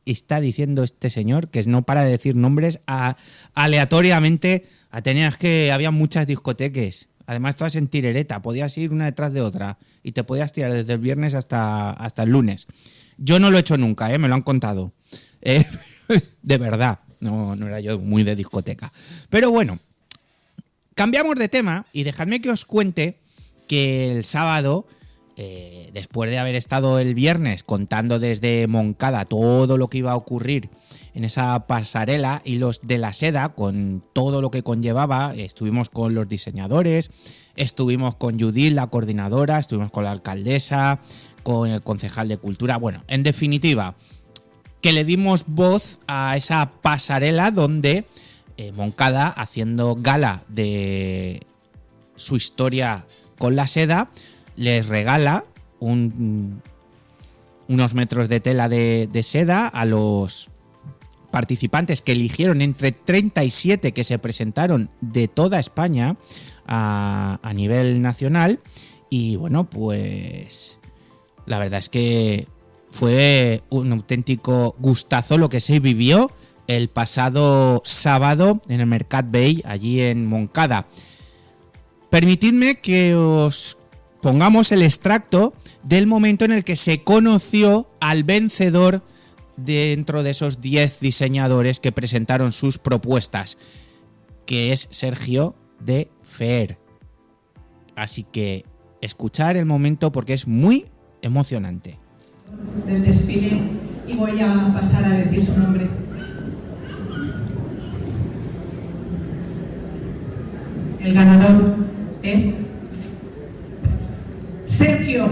está diciendo este señor? Que no para de decir nombres aleatoriamente. Atenea, es que había muchas discotecas. Además, todas en tirereta, podías ir una detrás de otra y te podías tirar desde el viernes hasta el lunes. Yo no lo he hecho nunca, me lo han contado. De verdad, no era yo muy de discoteca. Pero bueno, cambiamos de tema y dejadme que os cuente que el sábado, después de haber estado el viernes contando desde Moncada todo lo que iba a ocurrir en esa pasarela y los de la seda, con todo lo que conllevaba, estuvimos con los diseñadores, estuvimos con Judith, la coordinadora, estuvimos con la alcaldesa, con el concejal de cultura, bueno, en definitiva, que le dimos voz a esa pasarela donde Moncada, haciendo gala de su historia con la seda, les regala unos metros de tela de seda a los participantes que eligieron entre 37 que se presentaron de toda España a nivel nacional. Y bueno, pues la verdad es que fue un auténtico gustazo lo que se vivió el pasado sábado en el Mercat Bay, allí en Moncada. Permitidme que os pongamos el extracto del momento en el que se conoció al vencedor dentro de esos 10 diseñadores que presentaron sus propuestas, que es Sergio de Feer. Así que escuchar el momento porque es muy emocionante. Del desfile y voy a pasar a decir su nombre. El ganador es Sergio.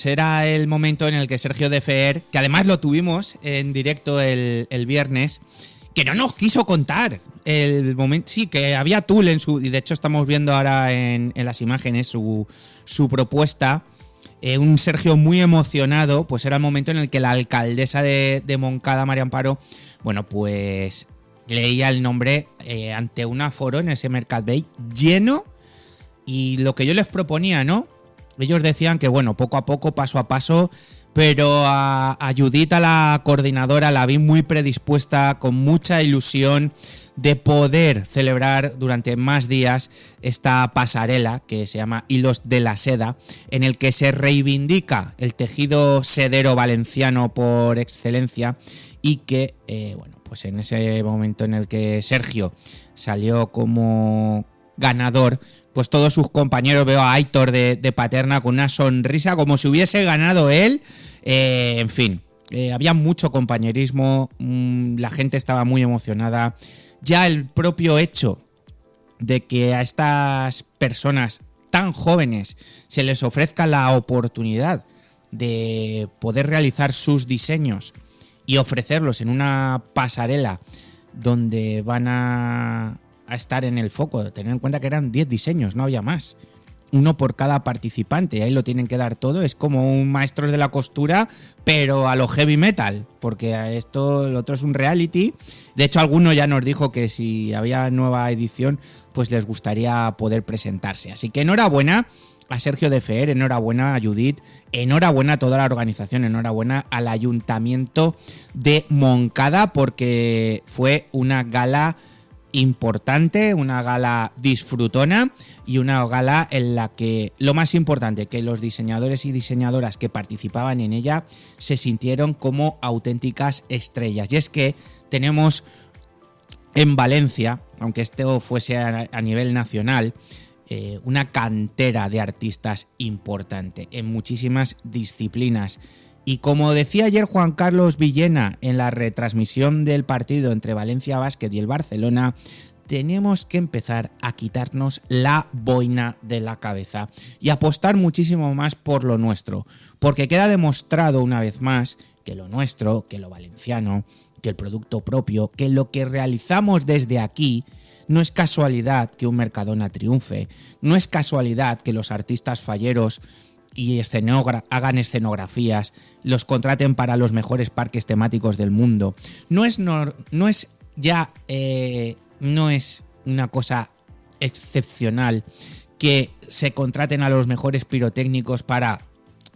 Era el momento en el que Sergio de Feer, que además lo tuvimos en directo el viernes, que no nos quiso contar el momento. Sí, que había tul en su... Y de hecho estamos viendo ahora en las imágenes su propuesta. Un Sergio muy emocionado, pues era el momento en el que la alcaldesa de Moncada, María Amparo, bueno, pues leía el nombre ante un aforo en ese Mercat Bay lleno. Y lo que yo les proponía, ¿no? Ellos decían que, bueno, poco a poco, paso a paso, pero a Judith, a la coordinadora, la vi muy predispuesta, con mucha ilusión de poder celebrar durante más días esta pasarela que se llama Hilos de la Seda, en el que se reivindica el tejido sedero valenciano por excelencia y que, bueno, pues en ese momento en el que Sergio salió como ganador, pues todos sus compañeros, veo a Aitor de Paterna con una sonrisa como si hubiese ganado él, en fin, había mucho compañerismo, la gente estaba muy emocionada. Ya el propio hecho de que a estas personas tan jóvenes se les ofrezca la oportunidad de poder realizar sus diseños y ofrecerlos en una pasarela donde van a estar en el foco. Tener en cuenta que eran 10 diseños, no había más. Uno por cada participante, ahí lo tienen que dar todo. Es como un maestros de la costura, pero a lo heavy metal, porque a esto, lo otro es un reality. De hecho, alguno ya nos dijo que si había nueva edición, pues les gustaría poder presentarse. Así que enhorabuena a Sergio de Feer, enhorabuena a Judith, enhorabuena a toda la organización, enhorabuena al Ayuntamiento de Moncada, porque fue una gala importante, una gala disfrutona y una gala en la que lo más importante, que los diseñadores y diseñadoras que participaban en ella se sintieron como auténticas estrellas. Y es que tenemos en Valencia, aunque esto fuese a nivel nacional, una cantera de artistas importante en muchísimas disciplinas. Y como decía ayer Juan Carlos Villena en la retransmisión del partido entre Valencia Basket y el Barcelona, tenemos que empezar a quitarnos la boina de la cabeza y apostar muchísimo más por lo nuestro, porque queda demostrado una vez más que lo nuestro, que lo valenciano, que el producto propio, que lo que realizamos desde aquí, no es casualidad que un Mercadona triunfe, no es casualidad que los artistas falleros y hagan escenografías, los contraten para los mejores parques temáticos del mundo. No es una cosa excepcional que se contraten a los mejores pirotécnicos para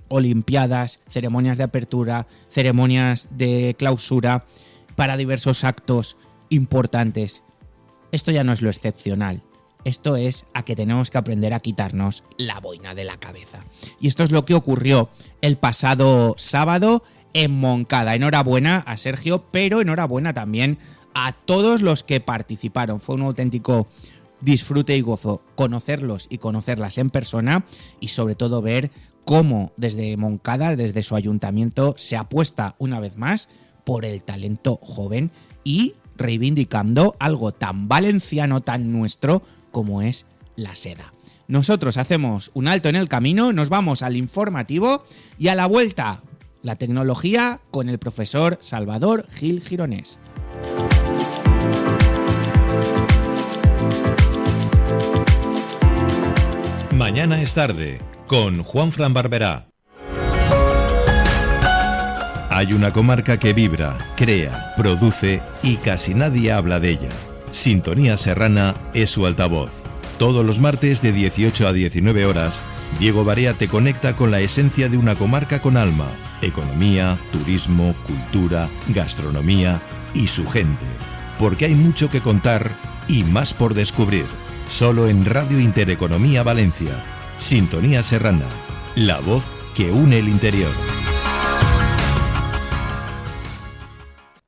olimpiadas, ceremonias de apertura, ceremonias de clausura, para diversos actos importantes. Esto ya no es lo excepcional. Esto es a que tenemos que aprender a quitarnos la boina de la cabeza. Y esto es lo que ocurrió el pasado sábado en Moncada. Enhorabuena a Sergio, pero enhorabuena también a todos los que participaron. Fue un auténtico disfrute y gozo conocerlos y conocerlas en persona y sobre todo ver cómo desde Moncada, desde su ayuntamiento, se apuesta una vez más por el talento joven y reivindicando algo tan valenciano, tan nuestro, como es la seda. Nosotros hacemos un alto en el camino, nos vamos al informativo y a la vuelta, la tecnología con el profesor Salvador Gil Gironés. Mañana es tarde, con Juanfran Barberá. Hay una comarca que vibra, crea, produce y casi nadie habla de ella. Sintonía Serrana es su altavoz. Todos los martes de 18 a 19 horas, Diego Barea te conecta con la esencia de una comarca con alma, economía, turismo, cultura, gastronomía y su gente. Porque hay mucho que contar y más por descubrir. Solo en Radio Intereconomía Valencia. Sintonía Serrana, la voz que une el interior.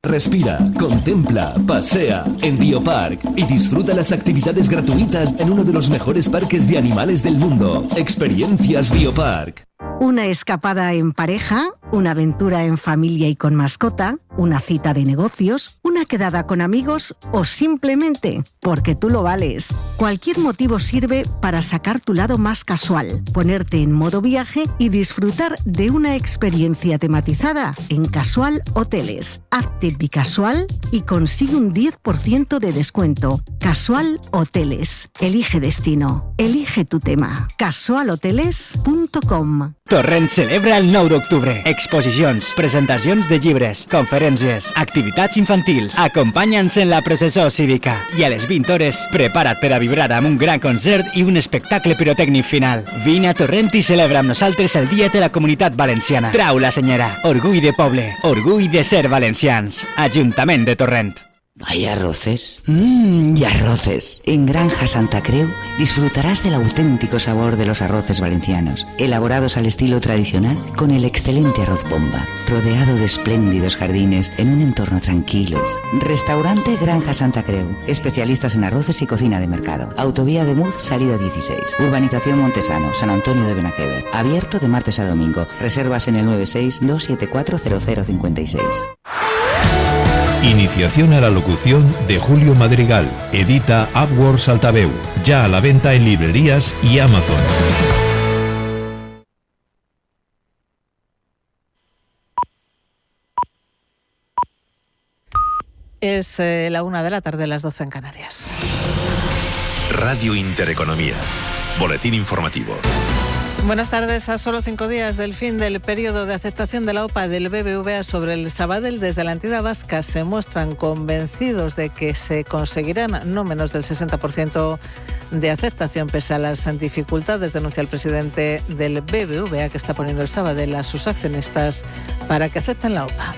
Respira, contempla, pasea en Biopark y disfruta las actividades gratuitas en uno de los mejores parques de animales del mundo. Experiencias Biopark. Una escapada en pareja, una aventura en familia y con mascota, una cita de negocios, una quedada con amigos o simplemente porque tú lo vales. Cualquier motivo sirve para sacar tu lado más casual, ponerte en modo viaje y disfrutar de una experiencia tematizada en Casual Hoteles. Hazte bicasual y consigue un 10% de descuento. Casual Hoteles. Elige destino. Elige tu tema. casualhoteles.com. Torrent celebra el 9 d'octubre. Exposicions, presentacions de llibres, conferències, activitats infantils. Acompanya'ns en la processó cívica. I a les 20 hores, prepara't per a vibrar amb un gran concert i un espectacle pirotècnic final. Vine a Torrent i celebra amb nosaltres el Dia de la Comunitat Valenciana. Trau la senyera. Orgull de poble. Orgull de ser valencians. Ajuntament de Torrent. ¿Hay arroces? Y arroces. En Granja Santa Creu disfrutarás del auténtico sabor de los arroces valencianos, elaborados al estilo tradicional con el excelente arroz bomba, rodeado de espléndidos jardines en un entorno tranquilo. Restaurante Granja Santa Creu, especialistas en arroces y cocina de mercado. Autovía de Muz, salida 16. Urbanización Montesano, San Antonio de Benajever. Abierto de martes a domingo. Reservas en el 96-274-0056. Iniciación a la locución de Julio Madrigal. Edita AdWords Altaveu. Ya a la venta en librerías y Amazon. Es la 1 de la tarde, las 12 en Canarias. Radio Intereconomía. Boletín informativo. Buenas tardes. A solo 5 días del fin del periodo de aceptación de la OPA del BBVA sobre el Sabadell, desde la entidad vasca se muestran convencidos de que se conseguirán no menos del 60% de aceptación pese a las dificultades, denuncia el presidente del BBVA, que está poniendo el Sabadell a sus accionistas para que acepten la OPA.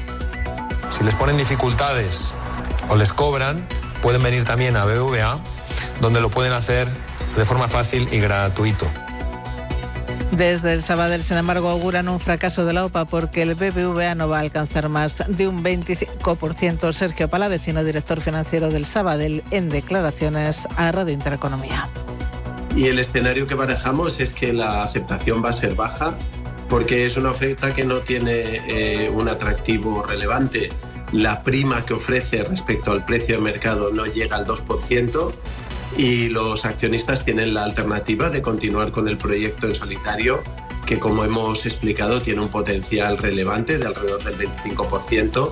Si les ponen dificultades o les cobran, pueden venir también a BBVA, donde lo pueden hacer de forma fácil y gratuito. Desde el Sabadell, sin embargo, auguran un fracaso de la OPA porque el BBVA no va a alcanzar más de un 25%. Sergio Palavecino, director financiero del Sabadell, en declaraciones a Radio Intereconomía. Y el escenario que barajamos es que la aceptación va a ser baja porque es una oferta que no tiene un atractivo relevante. La prima que ofrece respecto al precio de mercado no llega al 2%. Y los accionistas tienen la alternativa de continuar con el proyecto en solitario, que como hemos explicado tiene un potencial relevante de alrededor del 25%.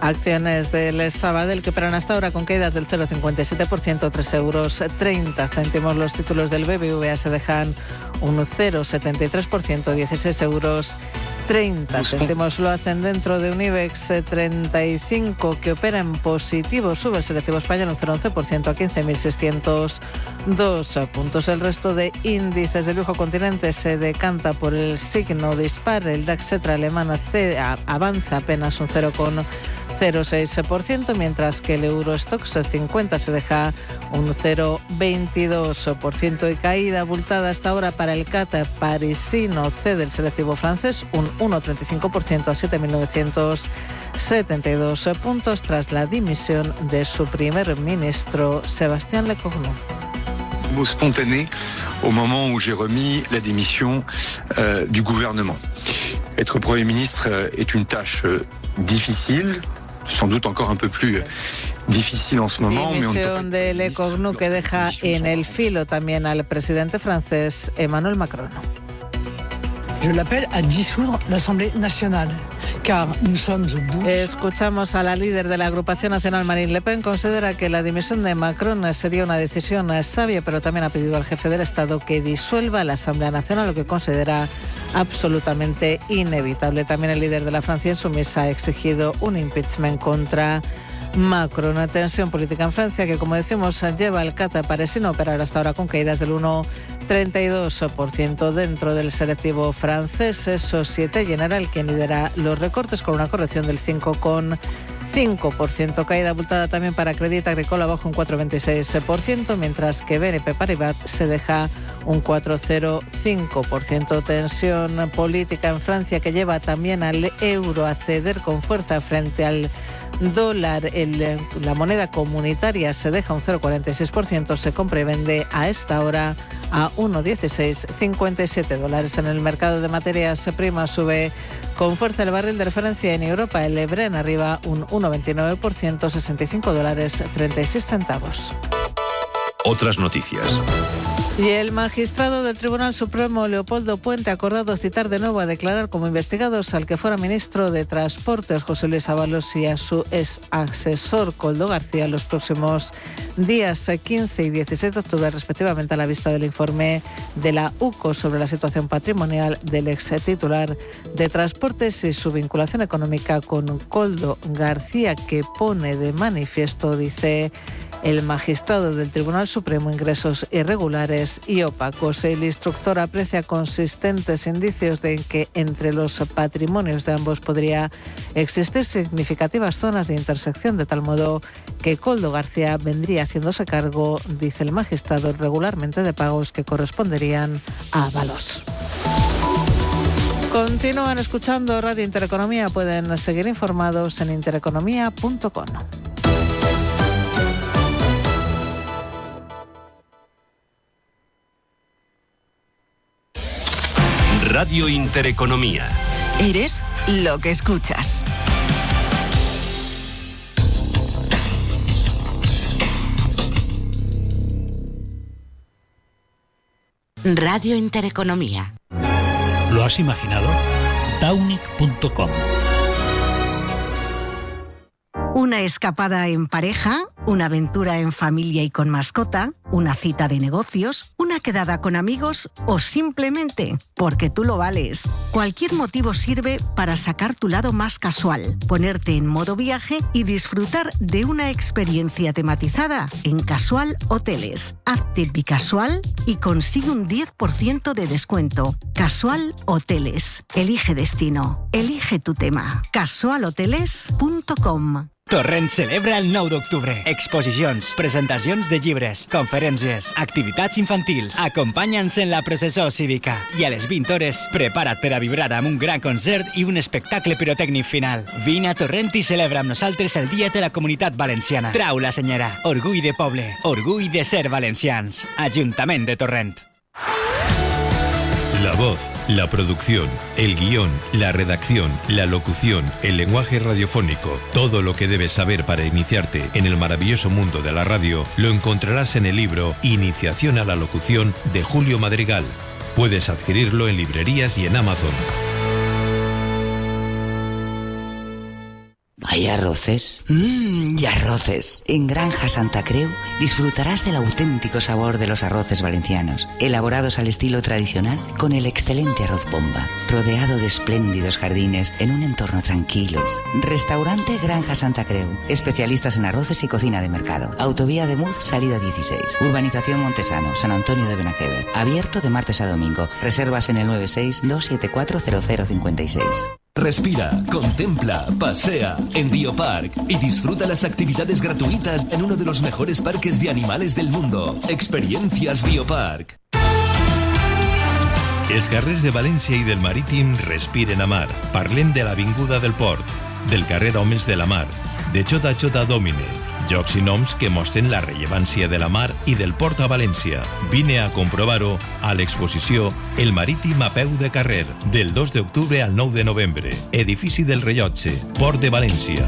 Acciones del Sabadell que operan hasta ahora con caídas del 0,57%, 3,30 €. Los títulos del BBVA se dejan un 0,73%, 16,30 €. Lo hacen dentro de un IBEX 35 que opera en positivo. Sube el selectivo español un 0,11% a 15.602 puntos. El resto de índices del viejo continente se decanta por el signo dispar. El DAX alemán avanza apenas un 0,06%, mientras que el Eurostoxx 50 se deja un 0,22% y caída abultada hasta ahora para el CAC parisino. Cede el selectivo francés un 1,35% a 7.972 puntos tras la dimisión de su primer ministro, Sébastien Lecornu. Spontané au moment où j'ai remis la démission du gouvernement. Être Premier ministre est une tâche difficile, sans doute encore un peu plus difícil en ce moment. Dimisión de Lecornu que deja en el filo también al presidente francés Emmanuel Macron. Je l'appelle à dissoudre l'Assemblée nationale, car nous sommes au bout. Escuchamos a la líder de la agrupación nacional, Marine Le Pen. Considera que la dimisión de Macron sería una decisión sabia, pero también ha pedido al jefe del Estado que disuelva la Asamblea Nacional, lo que considera absolutamente inevitable. También el líder de la Francia Insumisa ha exigido un impeachment contra Macron. Una tensión política en Francia que, como decimos, lleva al CAC parisino a operar hasta ahora con caídas del 1,32% dentro del selectivo francés. Société Générale, quien lidera los recortes con una corrección del 5,5%. Caída abultada también para Crédit Agricole, abajo un 4,26%, mientras que BNP Paribas se deja un 4,05%. Tensión política en Francia que lleva también al euro a ceder con fuerza frente al dólar. La moneda comunitaria se deja un 0,46%, se compra y vende a esta hora a 1,1657 dólares. En el mercado de materias primas sube con fuerza el barril de referencia en Europa, el Brent arriba un 1,29%, 65 dólares 36 centavos. Otras noticias. Y el magistrado del Tribunal Supremo, Leopoldo Puente, ha acordado citar de nuevo a declarar como investigados al que fuera ministro de Transportes, José Luis Ábalos, y a su ex asesor, Koldo García, los próximos días 15 y 16 de octubre, respectivamente, a la vista del informe de la UCO sobre la situación patrimonial del ex titular de Transportes y su vinculación económica con Koldo García, que pone de manifiesto, dice el magistrado del Tribunal Supremo, ingresos irregulares y opacos. El instructor aprecia consistentes indicios de que entre los patrimonios de ambos podría existir significativas zonas de intersección, de tal modo que Koldo García vendría haciéndose cargo, dice el magistrado, regularmente de pagos que corresponderían a Ábalos. Continúan escuchando Radio Intereconomía. Pueden seguir informados en intereconomía.com. Radio Intereconomía. Eres lo que escuchas. Radio Intereconomía. ¿Lo has imaginado? Taunic.com. Una escapada en pareja, una aventura en familia y con mascota, una cita de negocios, una quedada con amigos o simplemente porque tú lo vales. Cualquier motivo sirve para sacar tu lado más casual, ponerte en modo viaje y disfrutar de una experiencia tematizada en Casual Hoteles. Hazte bicasual y consigue un 10% de descuento. Casual Hoteles. Elige destino. Elige tu tema. casualhoteles.com. Torrent celebra el 9 d'octubre. Exposicions, presentacions de llibres, conferències, activitats infantils. Acompanya'ns en la processó cívica. I a les 20 hores, prepara't per a vibrar amb un gran concert i un espectacle pirotècnic final. Vine a Torrent i celebra amb nosaltres el Dia de la Comunitat Valenciana. Trau la senyera. Orgull de poble. Orgull de ser valencians. Ajuntament de Torrent. La voz, la producción, el guión, la redacción, la locución, el lenguaje radiofónico, todo lo que debes saber para iniciarte en el maravilloso mundo de la radio, lo encontrarás en el libro Iniciación a la locución de Julio Madrigal. Puedes adquirirlo en librerías y en Amazon. ¿Hay arroces? Y arroces. En Granja Santa Creu disfrutarás del auténtico sabor de los arroces valencianos, elaborados al estilo tradicional con el excelente arroz bomba, rodeado de espléndidos jardines en un entorno tranquilo. Restaurante Granja Santa Creu, especialistas en arroces y cocina de mercado. Autovía de Muz, salida 16. Urbanización Montesano, San Antonio de Benajever. Abierto de martes a domingo. Reservas en el 96-274-0056. Respira, contempla, pasea en Biopark y disfruta las actividades gratuitas en uno de los mejores parques de animales del mundo. Experiencias Biopark. Els carrers de València i del Marítim respiren a mar. Parlem de l'Avinguda del Port, del carrer Homes de la Mar, de J.J. Domine, llocs i noms que mostren la rellevància de la mar i del port a València. Vine a comprovar-ho a l'exposició El Marítim a peu de carrer, del 2 d'octubre al 9 de novembre. Edifici del Rellotge, Port de València.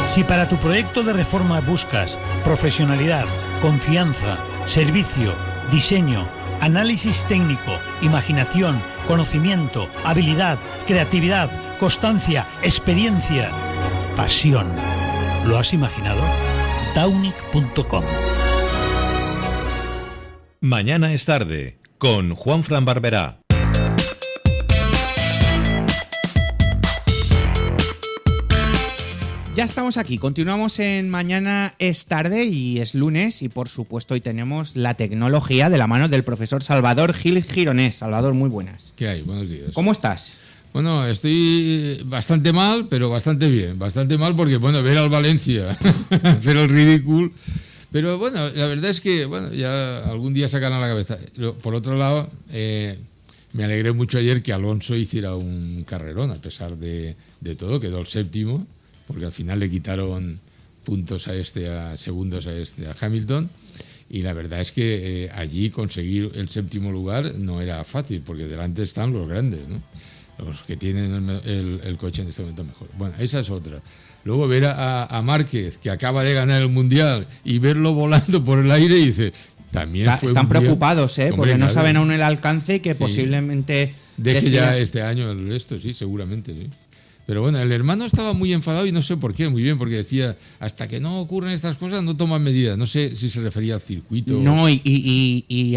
Si para tu proyecto de reforma buscas profesionalidad, confianza, servicio, diseño, análisis técnico, imaginación, conocimiento, habilidad, creatividad, constancia, experiencia, pasión. ¿Lo has imaginado? Taunic.com. Mañana es tarde, con Juanfran Barberá. Ya estamos aquí, continuamos en Mañana es tarde y es lunes y por supuesto hoy tenemos la tecnología de la mano del profesor Salvador Gil Gironés. Salvador, muy buenas. ¿Qué hay? Buenos días. ¿Cómo estás? Bueno, estoy bastante mal, pero bastante bien. Bastante mal porque, bueno, ver al Valencia hacer el ridículo. Pero bueno, la verdad es que, bueno, ya algún día sacarán la cabeza. Por otro lado, me alegré mucho ayer que Alonso hiciera un carrerón, a pesar de todo, quedó el séptimo, porque al final le quitaron puntos segundos a Hamilton, y la verdad es que allí conseguir el séptimo lugar no era fácil, porque delante están los grandes, ¿no? Los que tienen el coche en este momento mejor. Bueno, esa es otra. Luego ver a Márquez, que acaba de ganar el Mundial, y verlo volando por el aire, y dice... Están preocupados, porque no saben aún el alcance que posiblemente... Deje ya este año esto, sí, seguramente, sí. Pero bueno, el hermano estaba muy enfadado y no sé por qué, muy bien, porque decía, hasta que no ocurren estas cosas no toman medidas. No sé si se refería al circuito. No, y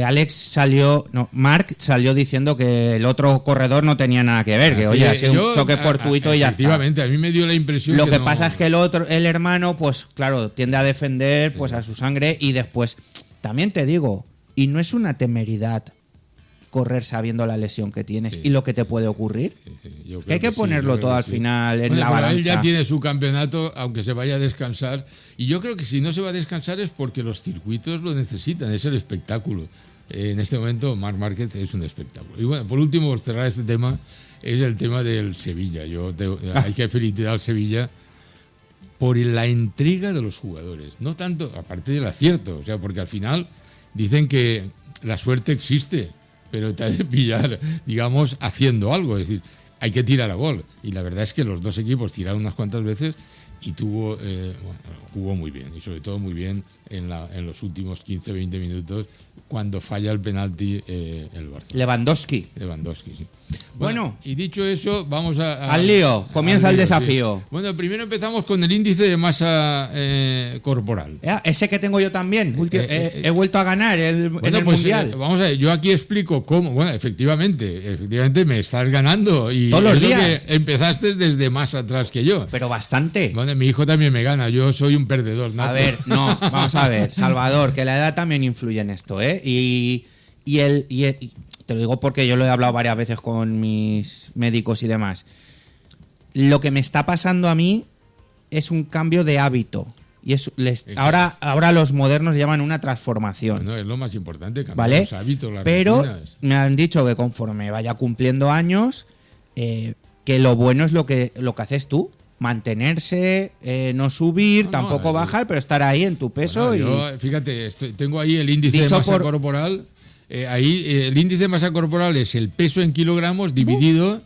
Marc salió diciendo que el otro corredor no tenía nada que ver, que oye, ha sido un choque fortuito y ya está. Efectivamente, a mí me dio la impresión Lo que pasa es que el hermano, pues claro, tiende a defender pues a su sangre, y después, también te digo, y no es una temeridad correr sabiendo la lesión que tienes y lo que te puede ocurrir. Que hay que ponerlo todo al final en la balanza. Él ya tiene su campeonato, aunque se vaya a descansar. Y yo creo que si no se va a descansar es porque los circuitos lo necesitan, es el espectáculo. En este momento, Marc Márquez es un espectáculo. Y bueno, por último, por cerrar este tema, es el tema del Sevilla. Hay que felicitar al Sevilla por la entrega de los jugadores. No tanto, aparte del acierto, porque al final dicen que la suerte existe, pero te ha de pillar, digamos, haciendo algo. Es decir, hay que tirar a gol. Y la verdad es que los dos equipos tiraron unas cuantas veces y jugó muy bien. Y sobre todo muy bien en los últimos 15-20 minutos, cuando falla el penalti el Barça. Lewandowski, sí. Bueno, y dicho eso, vamos al lío. Comienza el desafío. Sí. Bueno, primero empezamos con el índice de masa corporal. Ese que tengo yo también. He vuelto a ganar en el Mundial. Vamos a ver, yo aquí explico cómo. Bueno, efectivamente me estás ganando. Y todos los días. Que empezaste desde más atrás que yo. Pero bastante. Bueno, mi hijo también me gana. Yo soy un perdedor nato. A ver, no, vamos a ver, Salvador, que la edad también influye en esto, ¿eh? Y te lo digo porque yo lo he hablado varias veces con mis médicos y demás. Lo que me está pasando a mí es un cambio de hábito. Y ahora los modernos llaman una transformación. Bueno, es lo más importante, cambiar ¿vale? los hábitos, las Pero rutinas. Me han dicho que conforme vaya cumpliendo años, que lo bueno es lo que haces tú. Mantenerse, no subir, tampoco bajar, pero estar ahí en tu peso. Bueno, yo, fíjate, tengo ahí el índice de masa corporal. Ahí el índice de masa corporal es el peso en kilogramos dividido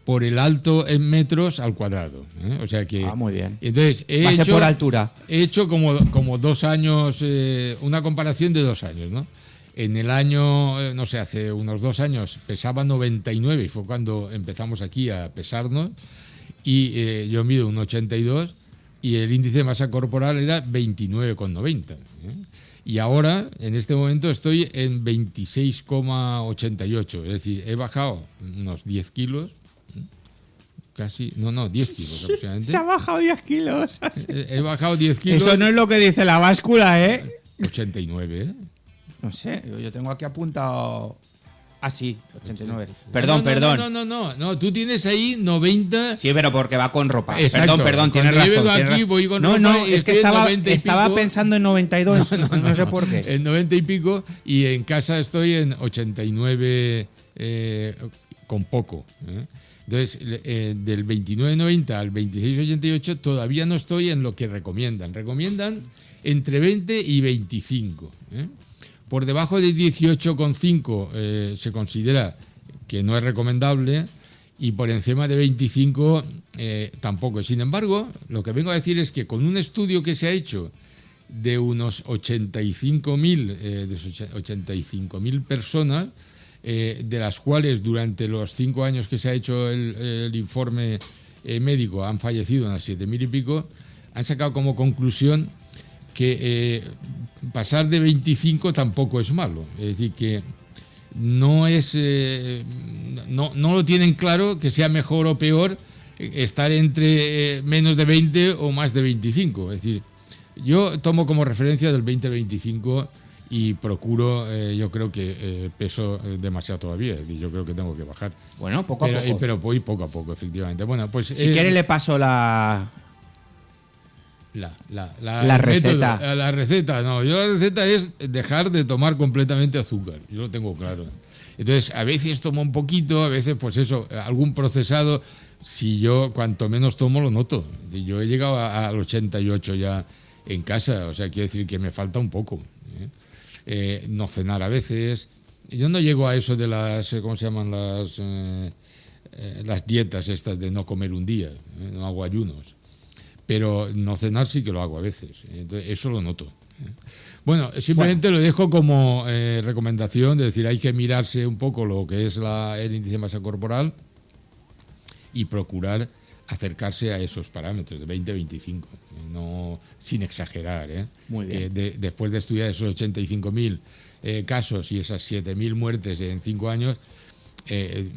por el alto en metros al cuadrado. O sea que. Muy bien. Entonces, por altura. He hecho como 2 años, una comparación de 2 años, ¿no? En el año, no sé, hace unos 2 años pesaba 99 y fue cuando empezamos aquí a pesarnos. Y yo mido un 82 y el índice de masa corporal era 29,90. Y ahora, en este momento, estoy en 26,88. Es decir, he bajado unos 10 kilos. Casi, 10 kilos aproximadamente. Se ha bajado 10 kilos. He bajado 10 kilos. Eso no es lo que dice la báscula, ¿eh? 89, ¿eh? No sé, yo tengo aquí apuntado... Ah, sí, 89. Perdón. No, tú tienes ahí 90. Sí, pero porque va con ropa. Exacto. Perdón, tienes razón. Yo vengo aquí, voy con ropa. No, es que estaba pensando en 92. No sé por qué. En 90 y pico, y en casa estoy en 89 con poco. Entonces, del 29,90 al 26,88 todavía no estoy en lo que recomiendan. Recomiendan entre 20 y 25. Por debajo de 18,5 se considera que no es recomendable, y por encima de 25 tampoco. Sin embargo, lo que vengo a decir es que con un estudio que se ha hecho de unos 85.000 personas, de las cuales durante los 5 años que se ha hecho el informe médico han fallecido unas 7.000 y pico, han sacado como conclusión que pasar de 25 tampoco es malo. Es decir, que no lo tienen claro que sea mejor o peor estar entre menos de 20 o más de 25. Es decir, yo tomo como referencia del 20 al 25 y procuro, yo creo que peso demasiado todavía. Es decir, yo creo que tengo que bajar. Bueno, poco a poco. Pero voy poco a poco, efectivamente. Bueno, pues si quiere le paso la receta. La receta, no. Yo la receta es dejar de tomar completamente azúcar. Yo lo tengo claro. Entonces, a veces tomo un poquito, a veces, pues eso, algún procesado. Si yo cuanto menos tomo, lo noto. Yo he llegado al 88 ya en casa, o sea, quiere decir que me falta un poco. No cenar a veces. Yo no llego a eso de las, ¿cómo se llaman? Las dietas estas de no comer un día, no hago ayunos. Pero no cenar sí que lo hago a veces. Entonces, eso lo noto. Bueno, simplemente lo dejo como recomendación, de decir, hay que mirarse un poco lo que es el índice de masa corporal y procurar acercarse a esos parámetros de 20-25, no, sin exagerar. Muy bien. Que después de estudiar esos 85.000 casos y esas 7.000 muertes en 5 años,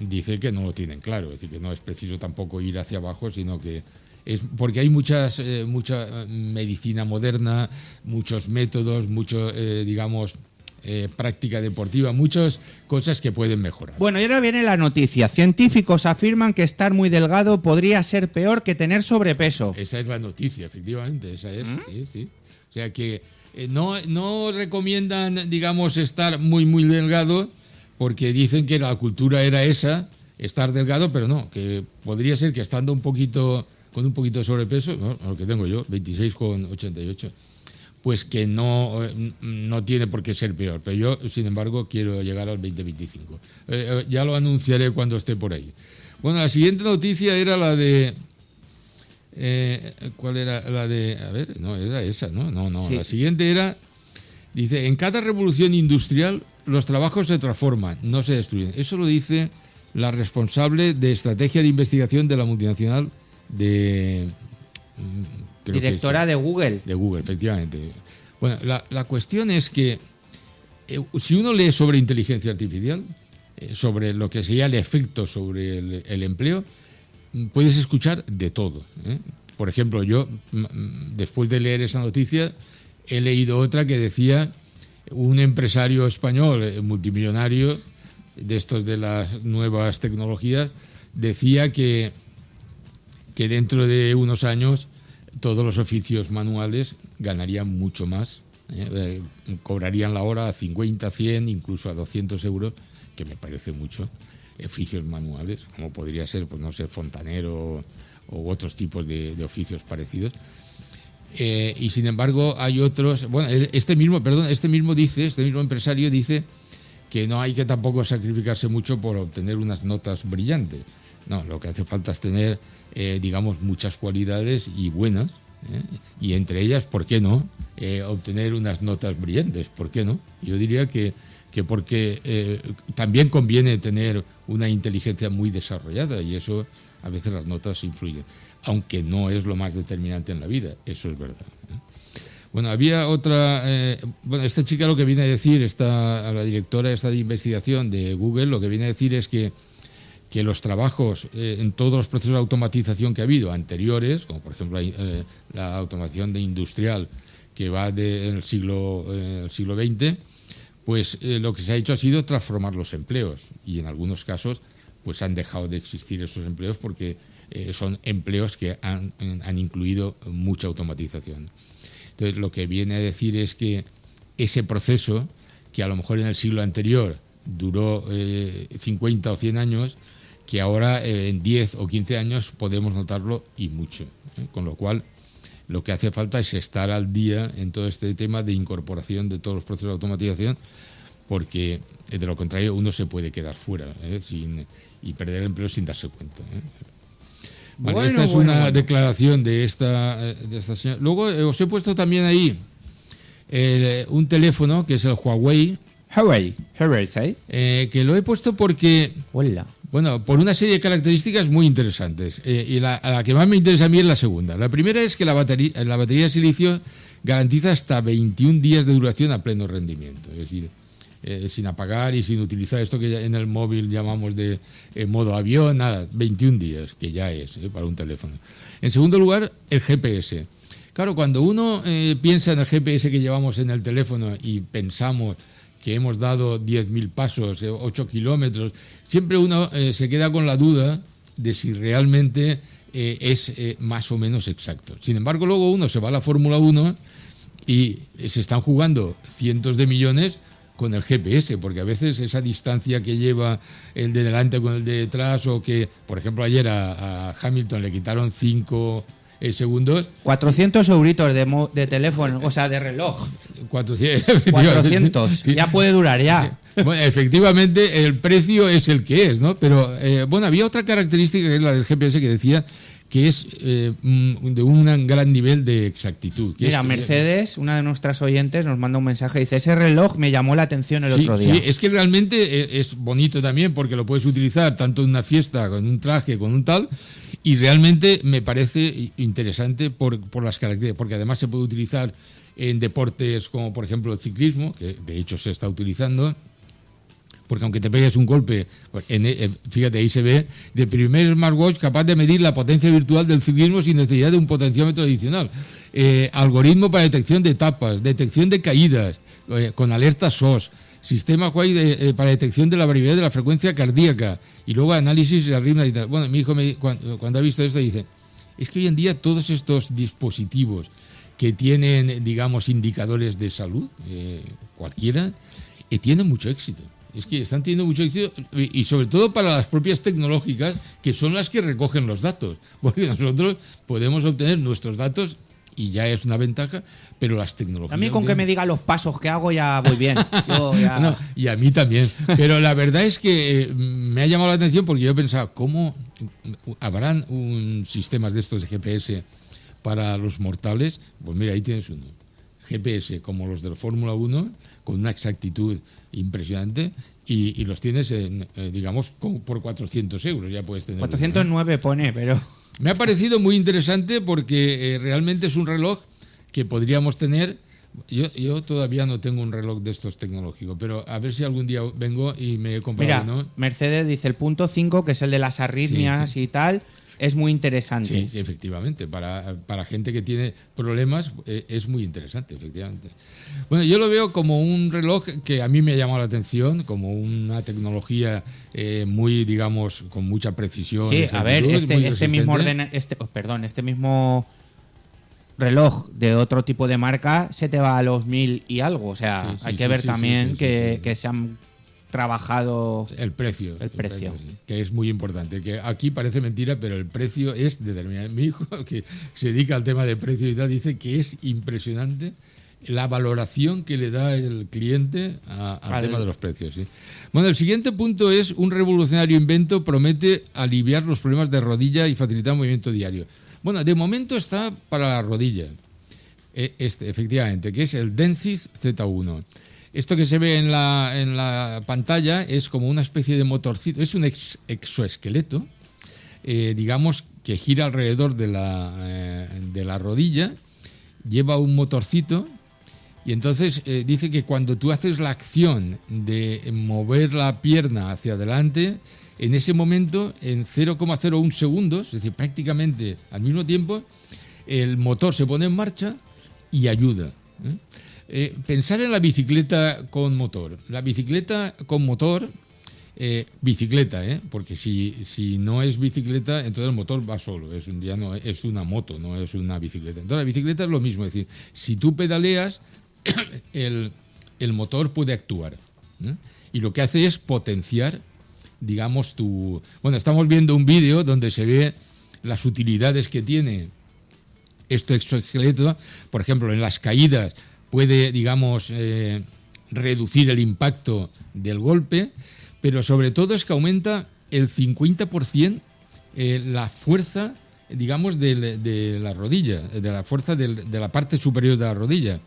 dice que no lo tienen claro, es decir, que no es preciso tampoco ir hacia abajo, sino que es porque hay mucha medicina moderna, muchos métodos, digamos, práctica deportiva, muchas cosas que pueden mejorar. Bueno, y ahora viene la noticia. Científicos afirman que estar muy delgado podría ser peor que tener sobrepeso. Esa es la noticia, efectivamente, esa es, sí. O sea que no recomiendan, digamos, estar muy, muy delgado, porque dicen que la cultura era esa, estar delgado, pero no, que podría ser que estando con un poquito de sobrepeso, ¿no? Lo que tengo yo, 26,88, pues que no tiene por qué ser peor. Pero yo, sin embargo, quiero llegar al 20-25. Ya lo anunciaré cuando esté por ahí. Bueno, la siguiente noticia era la de... ¿Cuál era la de...? A ver, no, era esa, ¿no? No, sí. La siguiente era... Dice, en cada revolución industrial los trabajos se transforman, no se destruyen. Eso lo dice la responsable de estrategia de investigación de la multinacional directora de Google. De Google, efectivamente. Bueno, la cuestión es que si uno lee sobre inteligencia artificial, sobre lo que sería el efecto sobre el empleo, puedes escuchar de todo. Por ejemplo, yo, después de leer esa noticia, he leído otra que decía un empresario español multimillonario de estos de las nuevas tecnologías, decía que dentro de unos años todos los oficios manuales ganarían mucho más, cobrarían la hora a 50, 100, incluso a 200 euros, que me parece mucho, oficios manuales, como podría ser, pues no sé, fontanero o otros tipos de oficios parecidos. Y sin embargo hay otros, bueno, este mismo empresario dice que no hay que tampoco sacrificarse mucho por obtener unas notas brillantes. No, lo que hace falta es tener, digamos, muchas cualidades y buenas, y entre ellas, ¿por qué no? Obtener unas notas brillantes, ¿por qué no? Yo diría que porque también conviene tener una inteligencia muy desarrollada, y eso a veces las notas influyen, aunque no es lo más determinante en la vida, eso es verdad. Bueno, había otra... esta chica lo que viene a decir, la directora esta de investigación de Google, lo que viene a decir es que los trabajos en todos los procesos de automatización que ha habido anteriores, como por ejemplo la automación industrial que va del siglo XX, pues lo que se ha hecho ha sido transformar los empleos, y en algunos casos pues han dejado de existir esos empleos porque son empleos que han incluido mucha automatización. Entonces, lo que viene a decir es que ese proceso, que a lo mejor en el siglo anterior duró 50 o 100 años, que ahora en 10 o 15 años podemos notarlo, y mucho. Con lo cual, lo que hace falta es estar al día en todo este tema de incorporación de todos los procesos de automatización, porque de lo contrario uno se puede quedar fuera y perder el empleo sin darse cuenta. Vale, esta es una declaración de esta señora. Luego os he puesto también ahí un teléfono que es el Huawei, que lo he puesto porque... Hola. Bueno, por una serie de características muy interesantes. Y la que más me interesa a mí es la segunda. La primera es que la batería de silicio garantiza hasta 21 días de duración a pleno rendimiento. Es decir, sin apagar y sin utilizar esto que ya en el móvil llamamos de modo avión, nada, 21 días, que ya es para un teléfono. En segundo lugar, el GPS. Claro, cuando uno piensa en el GPS que llevamos en el teléfono y pensamos que hemos dado 10.000 pasos, 8 kilómetros, siempre uno se queda con la duda de si realmente es más o menos exacto. Sin embargo, luego uno se va a la Fórmula 1 y se están jugando cientos de millones con el GPS, porque a veces esa distancia que lleva el de delante con el de detrás, o que, por ejemplo, ayer a Hamilton le quitaron 5 segundos. 400 euritos de teléfono, o sea, de reloj. 400. Sí. Ya puede durar, ya. Bueno, efectivamente, el precio es el que es, ¿no? Pero, bueno, había otra característica, que es la del GPS, que decía que es de un gran nivel de exactitud. Mira, Mercedes, una de nuestras oyentes, nos manda un mensaje, dice, ese reloj me llamó la atención el otro día. Sí, es que realmente es bonito también, porque lo puedes utilizar tanto en una fiesta, con un traje, con un tal, y realmente me parece interesante por las características, porque además se puede utilizar en deportes como, por ejemplo, el ciclismo, que de hecho se está utilizando, porque aunque te pegues un golpe, fíjate, ahí se ve, del primer smartwatch capaz de medir la potencia virtual del ciclismo sin necesidad de un potenciómetro adicional. Algoritmo para detección de etapas, detección de caídas, con alerta SOS, sistema para detección de la variabilidad de la frecuencia cardíaca, y luego análisis de arritmias y tal. Bueno, mi hijo cuando ha visto esto dice, es que hoy en día todos estos dispositivos que tienen, digamos, indicadores de salud, cualquiera, tienen mucho éxito. Es que están teniendo mucho éxito, y sobre todo para las propias tecnológicas, que son las que recogen los datos, porque nosotros podemos obtener nuestros datos y ya es una ventaja, pero las tecnologías... A mí con que me diga los pasos que hago ya voy bien. No, y a mí también. Pero la verdad es que me ha llamado la atención, porque yo pensaba, ¿cómo habrán sistemas de estos de GPS para los mortales? Pues mira, ahí tienes uno. GPS como los de la Fórmula 1, con una exactitud impresionante, y los tienes, digamos, por 400 euros. Ya puedes tener 409 pone, pero... Me ha parecido muy interesante, porque realmente es un reloj que podríamos tener. Yo todavía no tengo un reloj de estos tecnológicos, pero a ver si algún día vengo y me he comprado uno. Mira, Mercedes dice el punto 5, que es el de las arritmias y tal, es muy interesante. Sí, efectivamente. Para gente que tiene problemas es muy interesante, efectivamente. Bueno, yo lo veo como un reloj que a mí me ha llamado la atención, como una tecnología muy, digamos, con mucha precisión. Sí, a ver, este mismo reloj de otro tipo de marca se te va a los 1000 y algo. O sea, hay que ver también que se han trabajado el precio, que es muy importante, que aquí parece mentira, pero el precio es determinado. Mi hijo, que se dedica al tema de precio y tal, dice que es impresionante la valoración que le da el cliente al tema de los precios. ¿Sí? Bueno, el siguiente punto es: un revolucionario invento promete aliviar los problemas de rodilla y facilitar el movimiento diario. Bueno, de momento está para la rodilla, efectivamente, que es el Densys Z1. Esto que se ve en la pantalla es como una especie de motorcito, es un exoesqueleto, digamos, que gira alrededor de la rodilla, lleva un motorcito, y entonces dice que cuando tú haces la acción de mover la pierna hacia adelante, en ese momento, en 0,01 segundos, es decir, prácticamente al mismo tiempo, el motor se pone en marcha y ayuda. Pensar en la bicicleta con motor. La bicicleta con motor, porque si no es bicicleta, entonces el motor va solo, es una moto, no es una bicicleta. Entonces la bicicleta es lo mismo, es decir, si tú pedaleas, el motor puede actuar, y lo que hace es potenciar, digamos, Bueno, estamos viendo un vídeo donde se ve las utilidades que tiene este exoesqueleto. Por ejemplo, en las caídas puede, digamos, reducir el impacto del golpe, pero sobre todo es que aumenta el 50% la fuerza, digamos, de la rodilla, de la fuerza de la parte superior de la rodilla,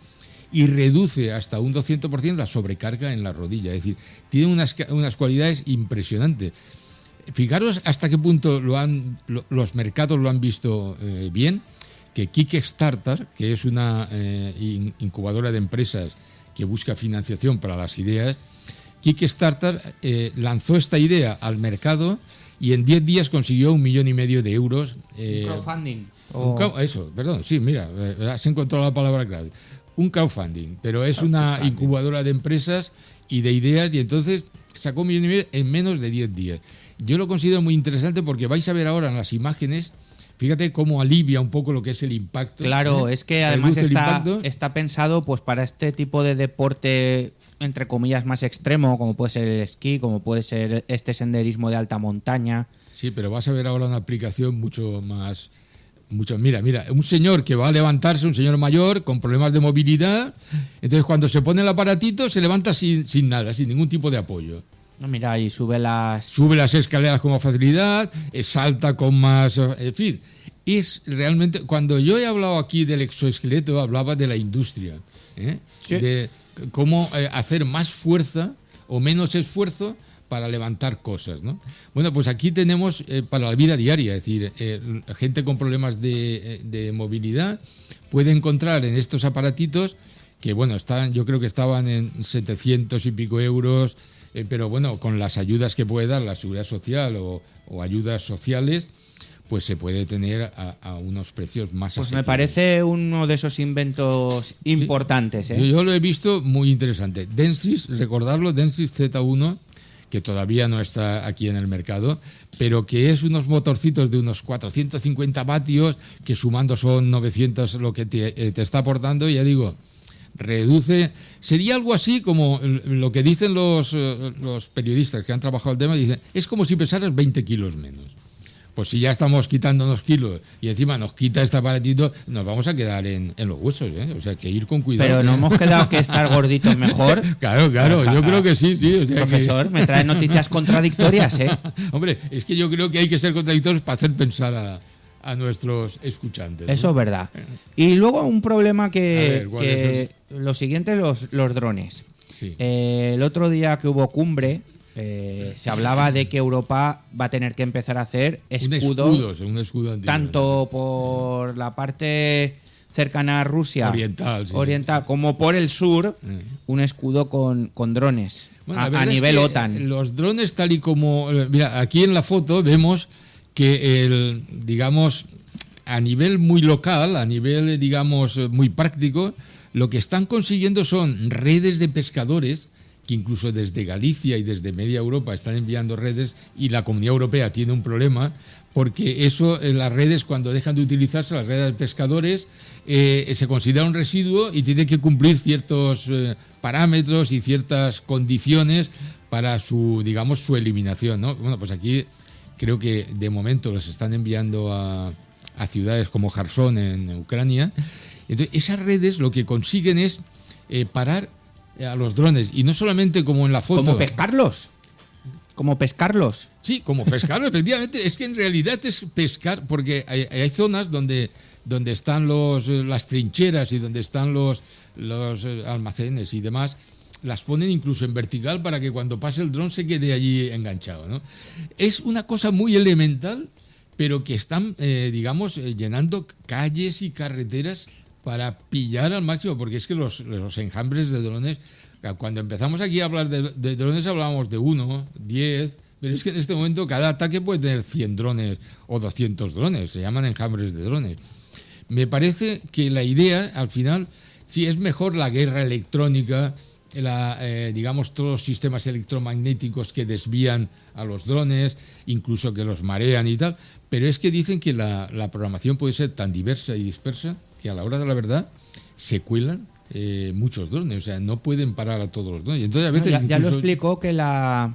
y reduce hasta un 200% la sobrecarga en la rodilla. Es decir, tiene unas cualidades impresionantes. Fijaros hasta qué punto los mercados lo han visto bien, que Kickstarter, que es una incubadora de empresas que busca financiación para las ideas, Kickstarter lanzó esta idea al mercado y en 10 días consiguió 1,5 millones de euros. Crowdfunding. Eso, perdón, sí, mira, has encontrado la palabra clave. Un crowdfunding, pero es una incubadora de empresas y de ideas, y entonces sacó 1,5 millones en menos de 10 días. Yo lo considero muy interesante, porque vais a ver ahora en las imágenes fíjate cómo alivia un poco lo que es el impacto. Claro, es que además Reduce el impacto. está pensado pues para este tipo de deporte, entre comillas, más extremo, como puede ser el esquí, como puede ser este senderismo de alta montaña. Sí, pero vas a ver ahora una aplicación mucho más... Mira, un señor que va a levantarse, un señor mayor con problemas de movilidad, entonces cuando se pone el aparatito se levanta sin nada, sin ningún tipo de apoyo. No, mira, y sube las escaleras con más facilidad, salta con más... En fin, es realmente... Cuando yo he hablado aquí del exoesqueleto, hablaba de la industria, Sí. de cómo hacer más fuerza o menos esfuerzo para levantar cosas, ¿no? Bueno, pues aquí tenemos para la vida diaria, es decir, gente con problemas de movilidad puede encontrar en estos aparatitos que, bueno, yo creo que estaban en 700 y pico euros, pero bueno, con las ayudas que puede dar la Seguridad Social o ayudas sociales, pues se puede tener a unos precios más Pues asequibles. me parece uno de esos inventos importantes. Yo lo he visto muy interesante. Densys, recordarlo, Densys Z1, que todavía no está aquí en el mercado, pero que es unos motorcitos de unos 450 vatios, que sumando son 900 lo que te está aportando, y ya digo, reduce... Sería algo así como lo que dicen los periodistas que han trabajado el tema, dicen, es como si pesaras 20 kilos menos. Pues si ya estamos quitándonos kilos y encima nos quita este aparatito, nos vamos a quedar en los huesos, ¿eh? O sea, que ir con cuidado. Pero no hemos quedado que estar gorditos mejor. Claro, yo creo que sí. O sea, profesor, me trae noticias contradictorias, ¿eh? Hombre, es que yo creo que hay que ser contradictorios para hacer pensar a nuestros escuchantes, ¿no? Eso es verdad. Y luego un problema A ver, lo siguiente, los drones. Sí. El otro día que hubo cumbre, se hablaba de que Europa va a tener que empezar a hacer escudos, un escudo antiguo, tanto por la parte cercana a Rusia oriental, como por el sur, un escudo con drones, bueno, a nivel OTAN. Los drones, tal y como... Mira, aquí en la foto vemos que digamos, a nivel muy local, a nivel, digamos, muy práctico, lo que están consiguiendo son redes de pescadores que incluso desde Galicia y desde media Europa están enviando redes, y la Comunidad Europea tiene un problema porque eso, las redes, cuando dejan de utilizarse, las redes de pescadores, se considera un residuo y tiene que cumplir ciertos parámetros y ciertas condiciones para su eliminación, ¿no? Bueno, pues aquí creo que de momento los están enviando a ciudades como Kherson en Ucrania. Entonces, esas redes lo que consiguen es parar a los drones, y no solamente como en la foto. Como pescarlos. Sí, como pescarlos, efectivamente. Es que en realidad es pescar, porque hay zonas donde están las trincheras y donde están los almacenes y demás, las ponen incluso en vertical para que cuando pase el dron se quede allí enganchado, ¿no? Es una cosa muy elemental, pero que están, llenando calles y carreteras para pillar al máximo, porque es que los enjambres de drones, cuando empezamos aquí a hablar de drones hablábamos de 1, 10, pero es que en este momento cada ataque puede tener 100 drones o 200 drones, se llaman enjambres de drones. Me parece que la idea, al final, sí es mejor la guerra electrónica, todos los sistemas electromagnéticos que desvían a los drones, incluso que los marean y tal, pero es que dicen que la programación puede ser tan diversa y dispersa que a la hora de la verdad se cuelan muchos drones, o sea, no pueden parar a todos los drones. Entonces, a veces ya lo explicó que la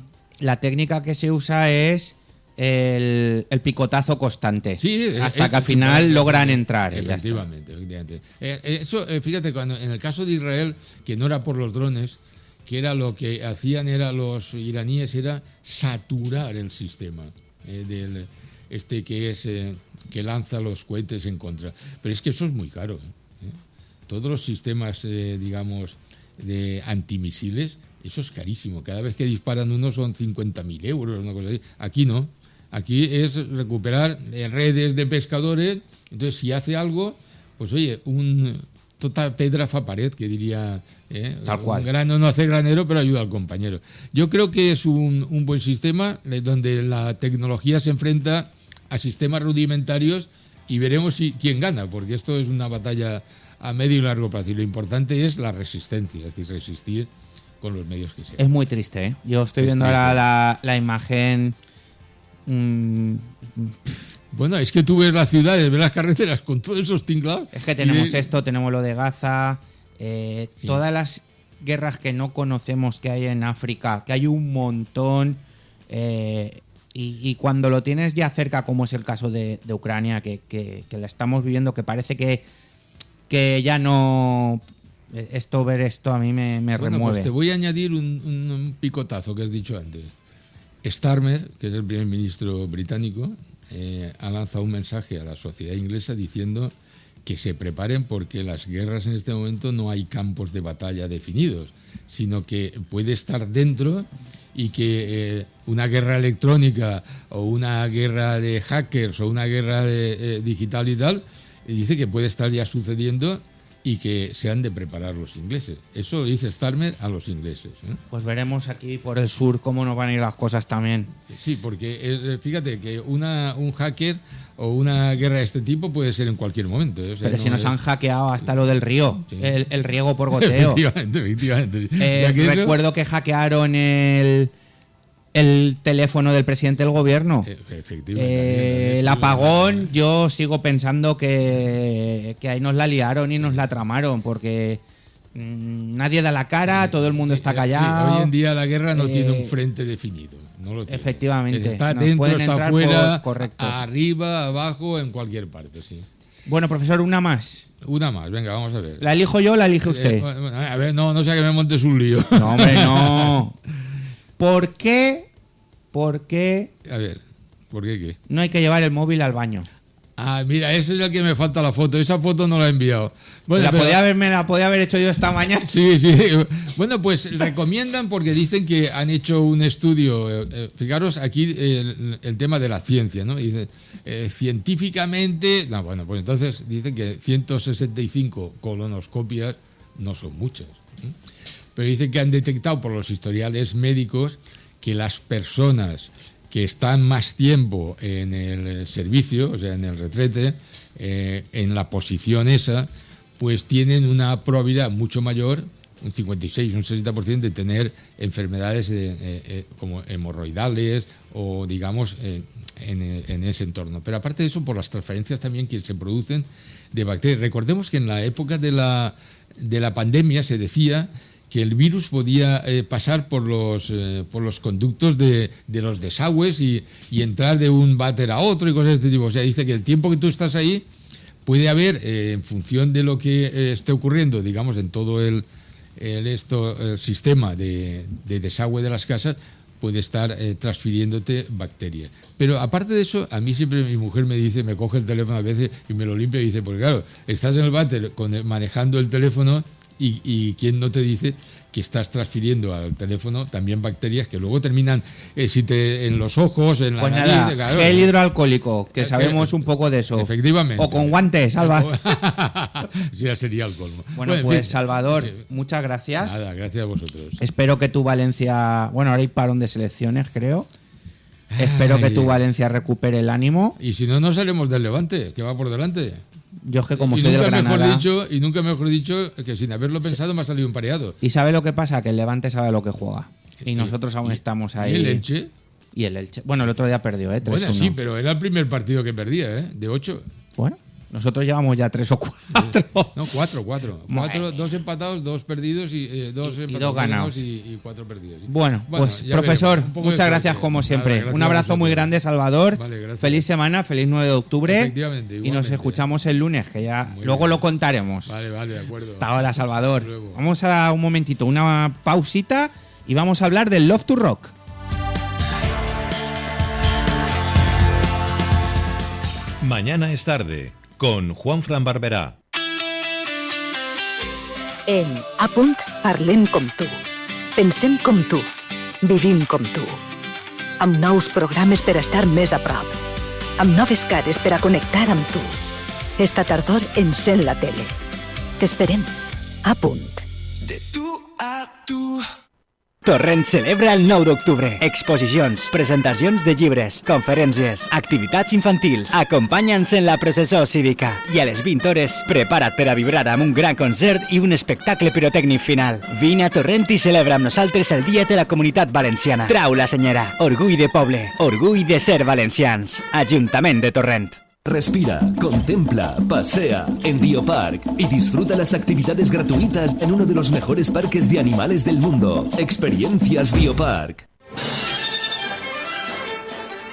técnica que se usa es el picotazo constante, hasta que al final logran entrar. Efectivamente. Eso, fíjate, cuando en el caso de Israel, que no era por los drones, que era lo que hacían los iraníes, era saturar el sistema que lanza los cohetes en contra. Pero es que eso es muy caro. Todos los sistemas, de antimisiles, eso es carísimo. Cada vez que disparan uno son 50.000 euros, una cosa así. Aquí no. Aquí es recuperar redes de pescadores. Entonces, si hace algo, pues oye, tota pedra fa pared, que diría, tal cual. Un grano no hace granero, pero ayuda al compañero. Yo creo que es un buen sistema donde la tecnología se enfrenta a sistemas rudimentarios, y veremos quién gana, porque esto es una batalla a medio y largo plazo, y lo importante es la resistencia, es decir, resistir con los medios que sean. Es muy triste, ¿eh? Yo estoy viendo ahora la imagen. Bueno, es que tú ves las ciudades, ves las carreteras con todos esos tinglados. Es que tenemos esto, tenemos lo de Gaza, todas las guerras que no conocemos que hay en África, que hay un montón, y cuando lo tienes ya cerca, como es el caso de Ucrania, que la estamos viviendo, que parece que ya no... ver esto a mí me remueve. Pues te voy a añadir un picotazo que has dicho antes. Starmer, que es el primer ministro británico, ha lanzado un mensaje a la sociedad inglesa diciendo que se preparen porque las guerras en este momento no hay campos de batalla definidos, sino que puede estar dentro y que una guerra electrónica o una guerra de hackers o una guerra digital y tal, dice que puede estar ya sucediendo y que se han de preparar los ingleses. Eso dice Starmer a los ingleses. Pues veremos aquí por el sur cómo nos van a ir las cosas también. Sí, porque fíjate que un hacker o una guerra de este tipo puede ser en cualquier momento. O sea, pero si nos han hackeado hasta lo del río, sí. el riego por goteo. Efectivamente. Recuerdo que hackearon el teléfono del presidente del gobierno. Efectivamente. El apagón, yo sigo pensando que ahí nos la liaron y nos la tramaron, porque nadie da la cara, todo el mundo está callado. Sí, hoy en día la guerra no tiene un frente definido. No lo tiene. Efectivamente. Está dentro, está afuera, arriba, abajo, en cualquier parte, sí. Bueno, profesor, una más. Una más, venga, vamos a ver. ¿La elijo yo o la elige usted? A ver, no sea que me montes un lío. No, hombre, no. ¿Por qué? A ver, ¿por qué qué? No hay que llevar el móvil al baño. Ah, mira, ese es el que me falta la foto. Esa foto no la he enviado. Bueno, me la podía haber hecho yo esta mañana. Sí. Bueno, pues recomiendan porque dicen que han hecho un estudio. Fijaros aquí el tema de la ciencia, ¿no? Dice, científicamente... No, bueno, pues entonces dicen que 165 colonoscopias no son muchas. Pero dicen que han detectado por los historiales médicos que las personas que están más tiempo en el servicio, o sea, en el retrete, en la posición esa, pues tienen una probabilidad mucho mayor, un 56, un 60%, de tener enfermedades como hemorroidales o, digamos, en ese entorno. Pero aparte de eso, por las transferencias también que se producen de bacterias. Recordemos que en la época de la pandemia se decía que el virus podía pasar por los conductos de los desagües y entrar de un váter a otro y cosas de este tipo. O sea, dice que el tiempo que tú estás ahí puede haber, en función de lo que esté ocurriendo, digamos, en todo el sistema de desagüe de las casas, puede estar transfiriéndote bacterias. Pero aparte de eso, a mí siempre mi mujer me dice, me coge el teléfono a veces y me lo limpia y dice, porque claro, estás en el váter manejando el teléfono y quién no te dice que estás transfiriendo al teléfono también bacterias que luego terminan en los ojos, en la pues nariz. Nada, claro. Gel hidroalcohólico, que sabemos un poco de eso. Efectivamente. O con guantes, Salva. Sí, ya sería el colmo. Bueno, pues en fin, Salvador, muchas gracias. Nada, gracias a vosotros. Espero que tu Valencia... Bueno, ahora hay parón de selecciones, creo. Espero que tu Valencia recupere el ánimo. Y si no, no salimos del Levante, que va por delante. Yo es que como soy del Granada... Y nunca mejor dicho que sin haberlo pensado me ha salido un pareado. ¿Y sabe lo que pasa? Que el Levante sabe lo que juega. Y nosotros aún estamos ahí. ¿Y el Elche? Y el Elche. Bueno, el otro día perdió, 3-1. Bueno, sí, pero era el primer partido que perdía, de 8. Bueno, nosotros llevamos ya 3 o 4. No, 4. 2 empatados, 2 perdidos y 2 empatados ganados y 4 perdidos. Sí. Bueno, pues profesor, muchas gracias como siempre. Nada, un abrazo muy grande, Salvador. Vale, feliz semana, feliz 9 de octubre. Efectivamente, igualmente. Y nos escuchamos el lunes, que ya luego lo contaremos. Vale, de acuerdo. Hasta ahora, Salvador. Vamos a un momentito, una pausita y vamos a hablar del Love to Rock. Mañana es tarde, con Juanfran Barberá. En A Punt parlem com tu, pensem com tu, vivim com tu. Amb nous programes per a estar més a prop, amb noves cares per a connectar amb tu. Esta tardor encén la tele. T'esperem. A Punt. De tu a tu. Torrent celebra el 9 d'octubre. Exposicions, presentacions de llibres, conferències, activitats infantils. Acompanya'ns en la processó cívica. I a les 20 hores, prepara't per a vibrar amb un gran concert i un espectacle pirotècnic final. Vine a Torrent i celebra amb nosaltres el Dia de la Comunitat Valenciana. Trau la senyera. Orgull de poble. Orgull de ser valencians. Ajuntament de Torrent. Respira, contempla, pasea en Biopark y disfruta las actividades gratuitas en uno de los mejores parques de animales del mundo. Experiencias Biopark.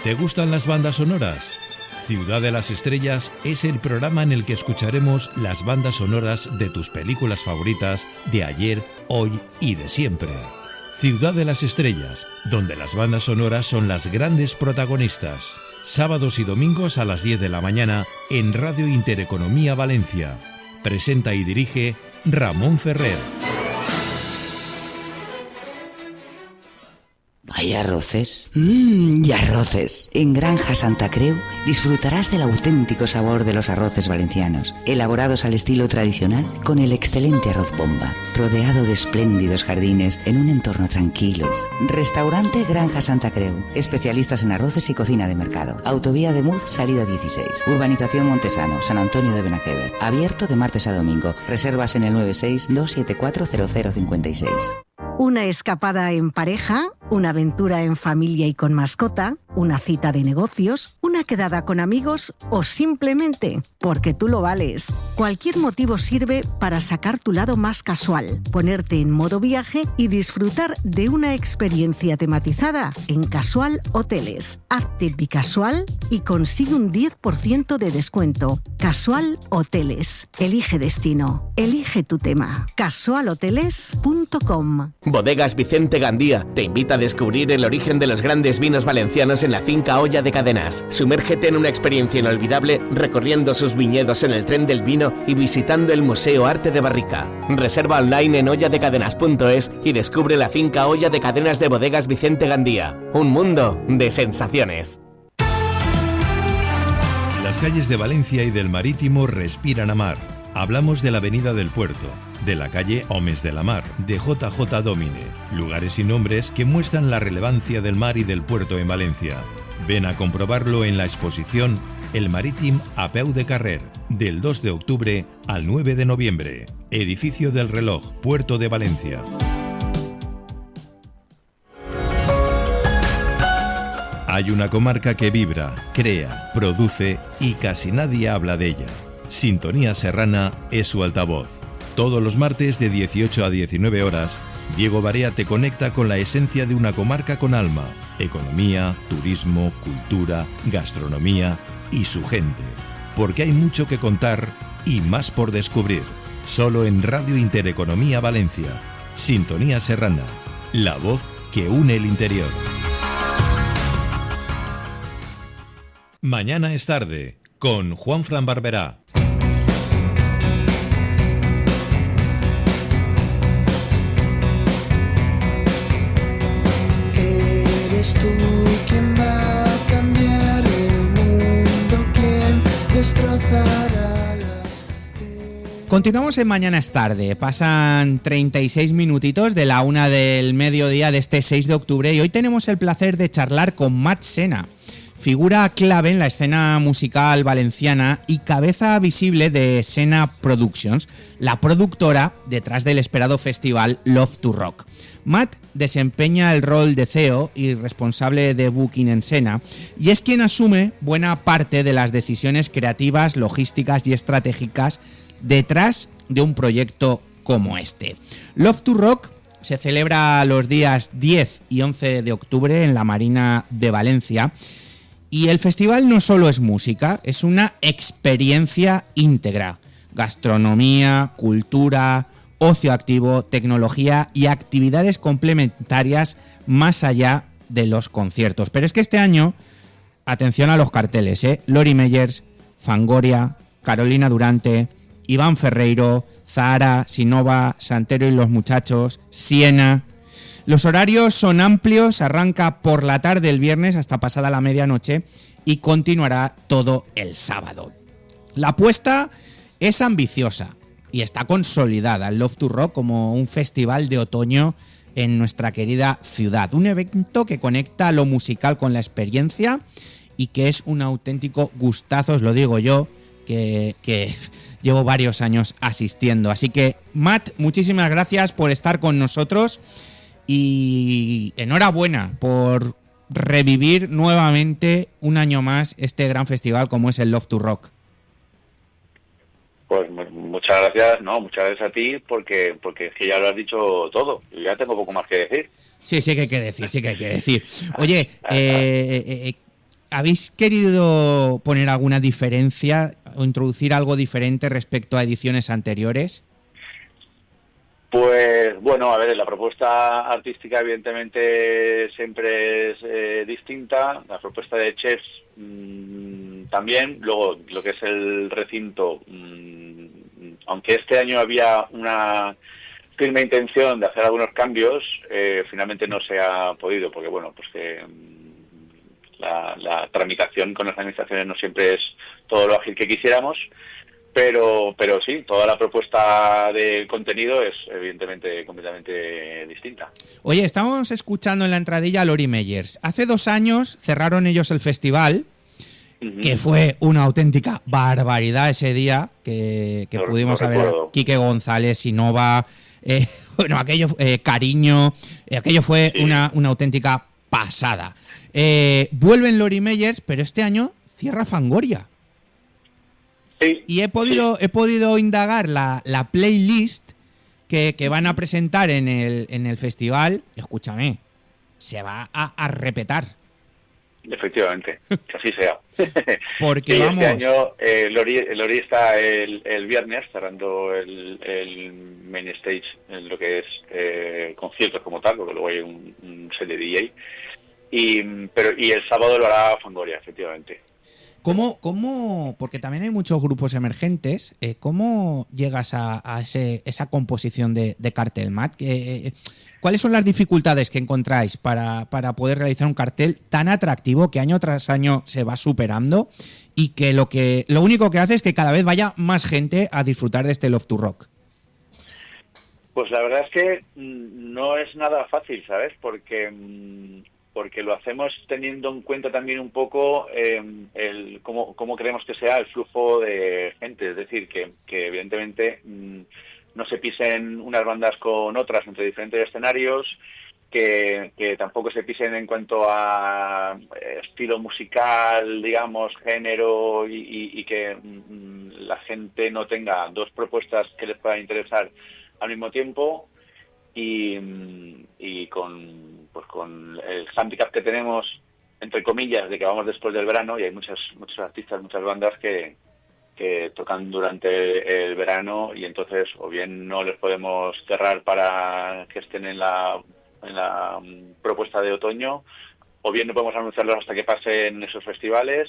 ¿Te gustan las bandas sonoras? Ciudad de las Estrellas es el programa en el que escucharemos las bandas sonoras de tus películas favoritas de ayer, hoy y de siempre. Ciudad de las Estrellas, donde las bandas sonoras son las grandes protagonistas. Sábados y domingos a las 10 de la mañana en Radio Intereconomía Valencia. Presenta y dirige Ramón Ferrer. ¿Hay arroces? Y arroces. En Granja Santa Creu disfrutarás del auténtico sabor de los arroces valencianos, elaborados al estilo tradicional con el excelente arroz bomba, rodeado de espléndidos jardines en un entorno tranquilo. Restaurante Granja Santa Creu, especialistas en arroces y cocina de mercado. Autovía de Muz, salida 16. Urbanización Montesano, San Antonio de Benajever. Abierto de martes a domingo. Reservas en el 96-274-0056. Una escapada en pareja, una aventura en familia y con mascota, una cita de negocios, una quedada con amigos o simplemente porque tú lo vales. Cualquier motivo sirve para sacar tu lado más casual, ponerte en modo viaje y disfrutar de una experiencia tematizada en Casual Hoteles. Hazte bicasual y consigue un 10% de descuento. Casual Hoteles. Elige destino. Elige tu tema. casualhoteles.com. Bodegas Vicente Gandía te invita a descubrir el origen de los grandes vinos valencianos en la finca Olla de Cadenas. Sumérgete en una experiencia inolvidable recorriendo sus viñedos en el tren del vino y visitando el Museo Arte de Barrica. Reserva online en olladecadenas.es y descubre la finca Olla de Cadenas de Bodegas Vicente Gandía. Un mundo de sensaciones. Las calles de Valencia y del Marítimo respiran a mar. Hablamos de la Avenida del Puerto, de la calle Homes de la Mar, de JJ Domine, lugares y nombres que muestran la relevancia del mar y del puerto en Valencia. Ven a comprobarlo en la exposición El Marítim a peu de carrer, del 2 de octubre al 9 de noviembre. Edificio del Reloj, Puerto de Valencia. Hay una comarca que vibra, crea, produce y casi nadie habla de ella. Sintonía Serrana es su altavoz. Todos los martes de 18 a 19 horas, Diego Barea te conecta con la esencia de una comarca con alma, economía, turismo, cultura, gastronomía y su gente. Porque hay mucho que contar y más por descubrir. Solo en Radio Intereconomía Valencia. Sintonía Serrana, la voz que une el interior. Mañana es tarde, con Juanfran Barberá. Eres tú quien va a cambiar el mundo, quien destrozará las... Continuamos en Mañana es tarde. Pasan 36 minutitos de la 1 del mediodía de este 6 de octubre y hoy tenemos el placer de charlar con Matt Sena, figura clave en la escena musical valenciana y cabeza visible de Sena Productions, la productora detrás del esperado festival Love to Rock. Matt desempeña el rol de CEO y responsable de booking en Sena y es quien asume buena parte de las decisiones creativas, logísticas y estratégicas detrás de un proyecto como este. Love to Rock se celebra los días 10 y 11 de octubre en la Marina de Valencia. Y el festival no solo es música, es una experiencia íntegra. Gastronomía, cultura, ocio activo, tecnología y actividades complementarias más allá de los conciertos. Pero es que este año, atención a los carteles, Lori Meyers, Fangoria, Carolina Durante, Iván Ferreiro, Zahara, Sinova, Santero y los Muchachos, Siena. Los horarios son amplios, arranca por la tarde el viernes hasta pasada la medianoche y continuará todo el sábado. La apuesta es ambiciosa y está consolidada el Love to Rock como un festival de otoño en nuestra querida ciudad. Un evento que conecta lo musical con la experiencia y que es un auténtico gustazo, os lo digo yo, que llevo varios años asistiendo. Así que, Matt, muchísimas gracias por estar con nosotros y enhorabuena por revivir nuevamente un año más este gran festival como es el Love to Rock. Pues muchas gracias, muchas gracias a ti porque es que ya lo has dicho todo. Yo ya tengo poco más que decir. Sí que hay que decir. Oye, ¿habéis querido poner alguna diferencia o introducir algo diferente respecto a ediciones anteriores? Pues bueno, a ver, la propuesta artística evidentemente siempre es distinta, la propuesta de chefs también, luego lo que es el recinto, aunque este año había una firme intención de hacer algunos cambios, finalmente no se ha podido, porque bueno, pues que la tramitación con las administraciones no siempre es todo lo ágil que quisiéramos. Pero sí, toda la propuesta de contenido es evidentemente completamente distinta. Oye, estamos escuchando en la entradilla a Lori Meyers. Hace 2 años cerraron ellos el festival, que fue una auténtica barbaridad ese día, que pudimos ver a Quique González, Sinova, aquello, Cariño, aquello fue una auténtica pasada. Vuelven Lori Meyers, pero este año cierra Fangoria. Sí, y he podido indagar la playlist que van a presentar en el festival. Escúchame, se va a repetar. Efectivamente, que así sea. Porque sí, vamos... Este año Lori está el viernes cerrando el main stage en lo que es conciertos como tal, porque luego hay un set de DJ. Y el sábado lo hará Fangoria, efectivamente. ¿Cómo, porque también hay muchos grupos emergentes, cómo llegas a esa composición de cartel, Matt? ¿Cuáles son las dificultades que encontráis para poder realizar un cartel tan atractivo que año tras año se va superando y que lo único que hace es que cada vez vaya más gente a disfrutar de este Love to Rock? Pues la verdad es que no es nada fácil, ¿sabes? Porque lo hacemos teniendo en cuenta también un poco cómo queremos que sea el flujo de gente. Es decir, que evidentemente no se pisen unas bandas con otras entre diferentes escenarios, que tampoco se pisen en cuanto a estilo musical, digamos, género, y que la gente no tenga 2 propuestas que les puedan interesar al mismo tiempo. Y con el hándicap que tenemos, entre comillas, de que vamos después del verano, y hay muchos artistas, muchas bandas que tocan durante el verano, y entonces o bien no les podemos cerrar para que estén en la propuesta de otoño, o bien no podemos anunciarlos hasta que pasen esos festivales.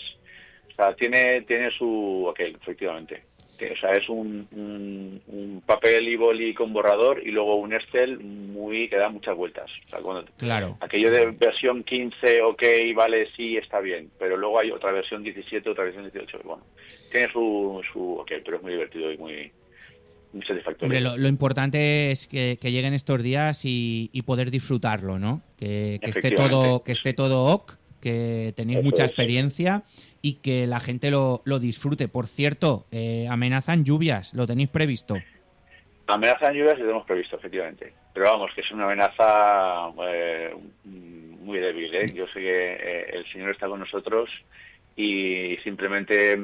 O sea, tiene su aquel, efectivamente. O sea, es un papel y boli con borrador y luego un Excel que da muchas vueltas. O sea, claro. Aquello de versión 15, ok, vale, sí, está bien, pero luego hay otra versión 17, otra versión 18. Bueno, tiene su ok, pero es muy divertido y muy satisfactorio. Hombre, lo importante es que lleguen estos días y poder disfrutarlo, ¿no? Que esté todo ok, que tenéis mucha experiencia y que la gente lo disfrute. Por cierto, amenazan lluvias, ¿lo tenéis previsto? Amenazan lluvias y lo tenemos previsto, efectivamente. Pero vamos, que es una amenaza muy débil, ¿eh? Yo sé que el Señor está con nosotros y simplemente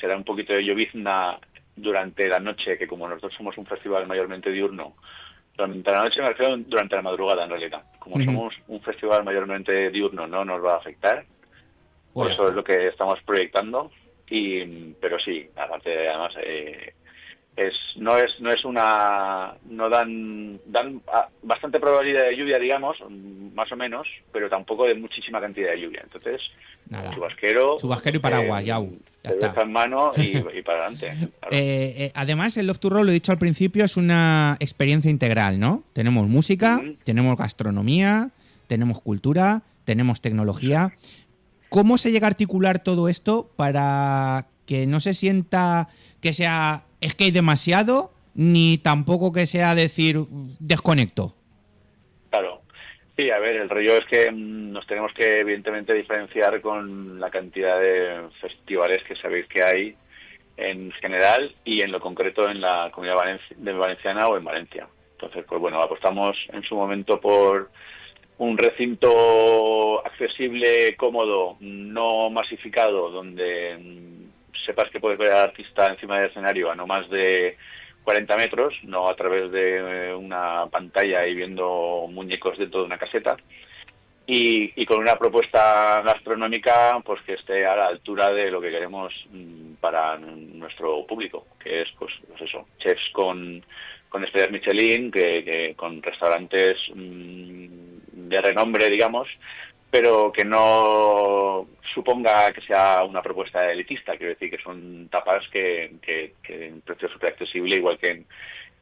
será un poquito de llovizna durante la noche, que como nosotros somos un festival mayormente diurno, durante la noche me refiero durante la madrugada en realidad. Como somos un festival mayormente diurno, no nos va a afectar. Por eso es lo que estamos proyectando. Pero sí, aparte además no dan bastante probabilidad de lluvia, digamos, más o menos, pero tampoco de muchísima cantidad de lluvia. Entonces, chubasquero y paraguas, ya está en mano y para adelante. Claro. Además, el Love to Rock, lo he dicho al principio, es una experiencia integral, ¿no? Tenemos música, tenemos gastronomía, tenemos cultura, tenemos tecnología. ¿Cómo se llega a articular todo esto para que no se sienta que sea es que hay demasiado, ni tampoco que sea decir desconecto? Claro, Sí, a ver, el rollo es que nos tenemos que evidentemente diferenciar con la cantidad de festivales que sabéis que hay en general y en lo concreto en la Comunidad Valenciana o en Valencia. Entonces, pues bueno, apostamos en su momento por un recinto accesible, cómodo, no masificado, donde sepas que puedes ver al artista encima del escenario a no más de 40 metros, no a través de una pantalla y viendo muñecos dentro de una caseta, y con una propuesta gastronómica pues que esté a la altura de lo que queremos para nuestro público, que es pues eso, chefs con estrellas Michelin, que con restaurantes de renombre, digamos, pero que no suponga que sea una propuesta elitista. Quiero decir que son tapas que en precio súper accesible, igual que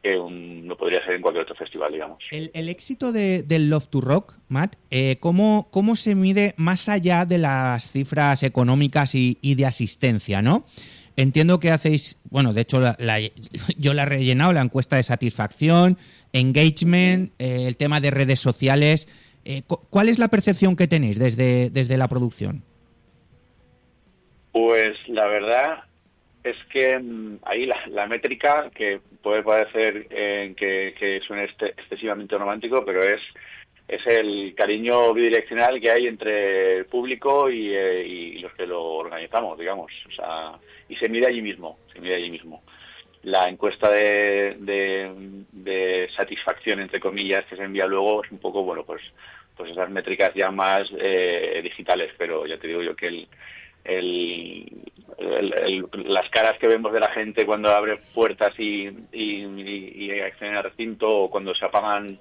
no podría ser en cualquier otro festival, digamos. El éxito del Love to Rock, Matt, ¿cómo se mide más allá de las cifras económicas y de asistencia, ¿no? Entiendo que hacéis, bueno, de hecho yo la he rellenado, la encuesta de satisfacción, engagement, el tema de redes sociales. ¿Cuál es la percepción que tenéis desde la producción? Pues la verdad es que ahí la métrica, que puede parecer que suene excesivamente romántico, pero es el cariño bidireccional que hay entre el público y los que lo organizamos, digamos. O sea, y se mide allí mismo. La encuesta de satisfacción, entre comillas, que se envía luego es un poco, bueno, pues esas métricas ya más digitales, pero ya te digo yo que las caras que vemos de la gente cuando abre puertas y acceden al recinto, o cuando se apagan,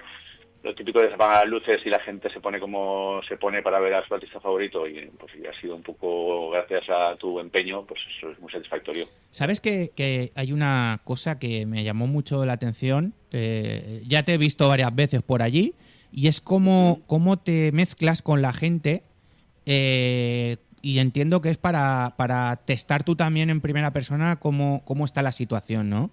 lo típico de se apagan las luces y la gente se pone como se pone para ver a su artista favorito, y pues ha sido un poco gracias a tu empeño, pues eso es muy satisfactorio. ¿Sabes que hay una cosa que me llamó mucho la atención? Ya te he visto varias veces por allí, y es cómo te mezclas con la gente, y entiendo que es para testar tú también en primera persona cómo está la situación, ¿no?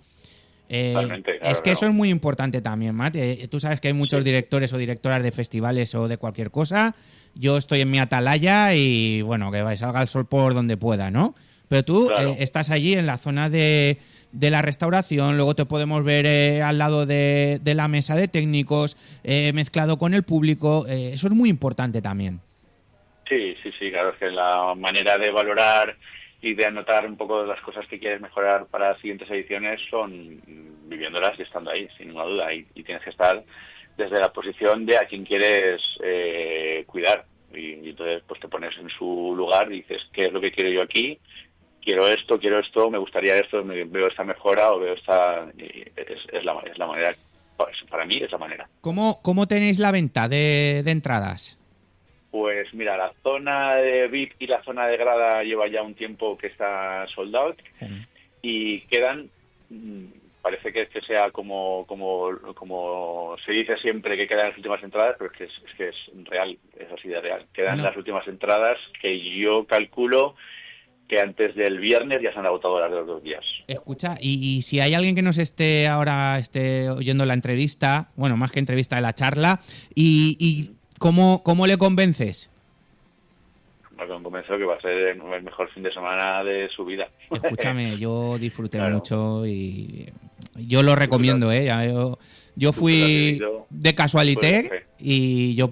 Totalmente, es que eso es muy importante también, Matt. Tú sabes que hay muchos directores o directoras de festivales o de cualquier cosa. Yo estoy en mi atalaya y, bueno, que salga el sol por donde pueda, ¿no? Pero tú estás allí en la zona de la restauración, luego te podemos ver al lado de la mesa de técnicos, mezclado con el público. Eso es muy importante también. Sí, claro, es que la manera de valorar y de anotar un poco las cosas que quieres mejorar para las siguientes ediciones son viviéndolas y estando ahí, sin ninguna duda, y tienes que estar desde la posición de a quien quieres cuidar, y entonces pues te pones en su lugar y dices, ¿qué es lo que quiero yo aquí? Quiero esto, me gustaría esto, veo esta mejora o veo esta... Es la manera, pues, para mí es la manera. ¿Cómo tenéis la venta de entradas? Pues mira, la zona de VIP y la zona de grada lleva ya un tiempo que está sold out, y quedan, parece que sea como se dice siempre que quedan las últimas entradas, pero es que es real, es así de real. Quedan las últimas entradas que yo calculo que antes del viernes ya se han agotado las de los 2 días. Escucha, y si hay alguien que nos esté oyendo la entrevista, bueno, más que entrevista, de la charla, y ¿Cómo le convences? Me convenzo que va a ser el mejor fin de semana de su vida. Escúchame, yo disfruté mucho y yo lo recomiendo, ¿eh? Yo fui de casualité y yo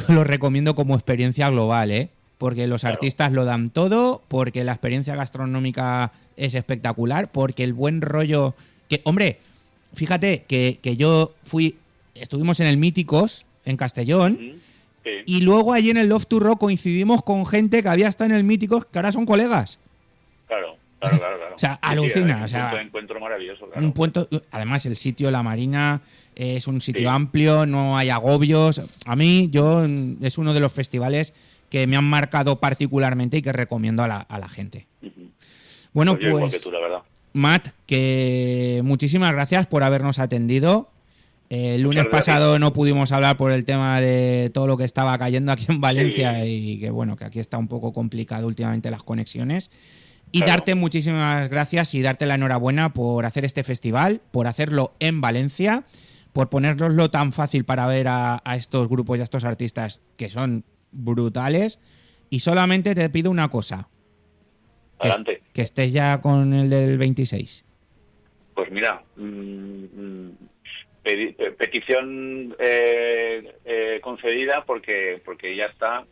lo recomiendo como experiencia global, ¿eh? Porque los artistas lo dan todo, porque la experiencia gastronómica es espectacular, porque el buen rollo... Hombre, fíjate que estuvimos en el Míticos, en Castellón, y luego allí en el Love to Rock coincidimos con gente que había estado en el Míticos, que ahora son colegas. Claro. O sea, alucina. Un punto de encuentro maravilloso. Claro. Además, el sitio, la Marina, es un sitio amplio, no hay agobios. A mí, es uno de los festivales que me han marcado particularmente y que recomiendo a la gente. Bueno, pues, igual que tú, la verdad. Matt, que muchísimas gracias por habernos atendido. El lunes pasado no pudimos hablar por el tema de todo lo que estaba cayendo aquí en Valencia, y que bueno, que aquí está un poco complicado últimamente las conexiones. Y darte muchísimas gracias y darte la enhorabuena por hacer este festival, por hacerlo en Valencia, por ponérnoslo tan fácil para ver a estos grupos y a estos artistas que son brutales. Y solamente te pido una cosa. Adelante. Que estés ya con el del 26. Pues mira, petición concedida porque ya está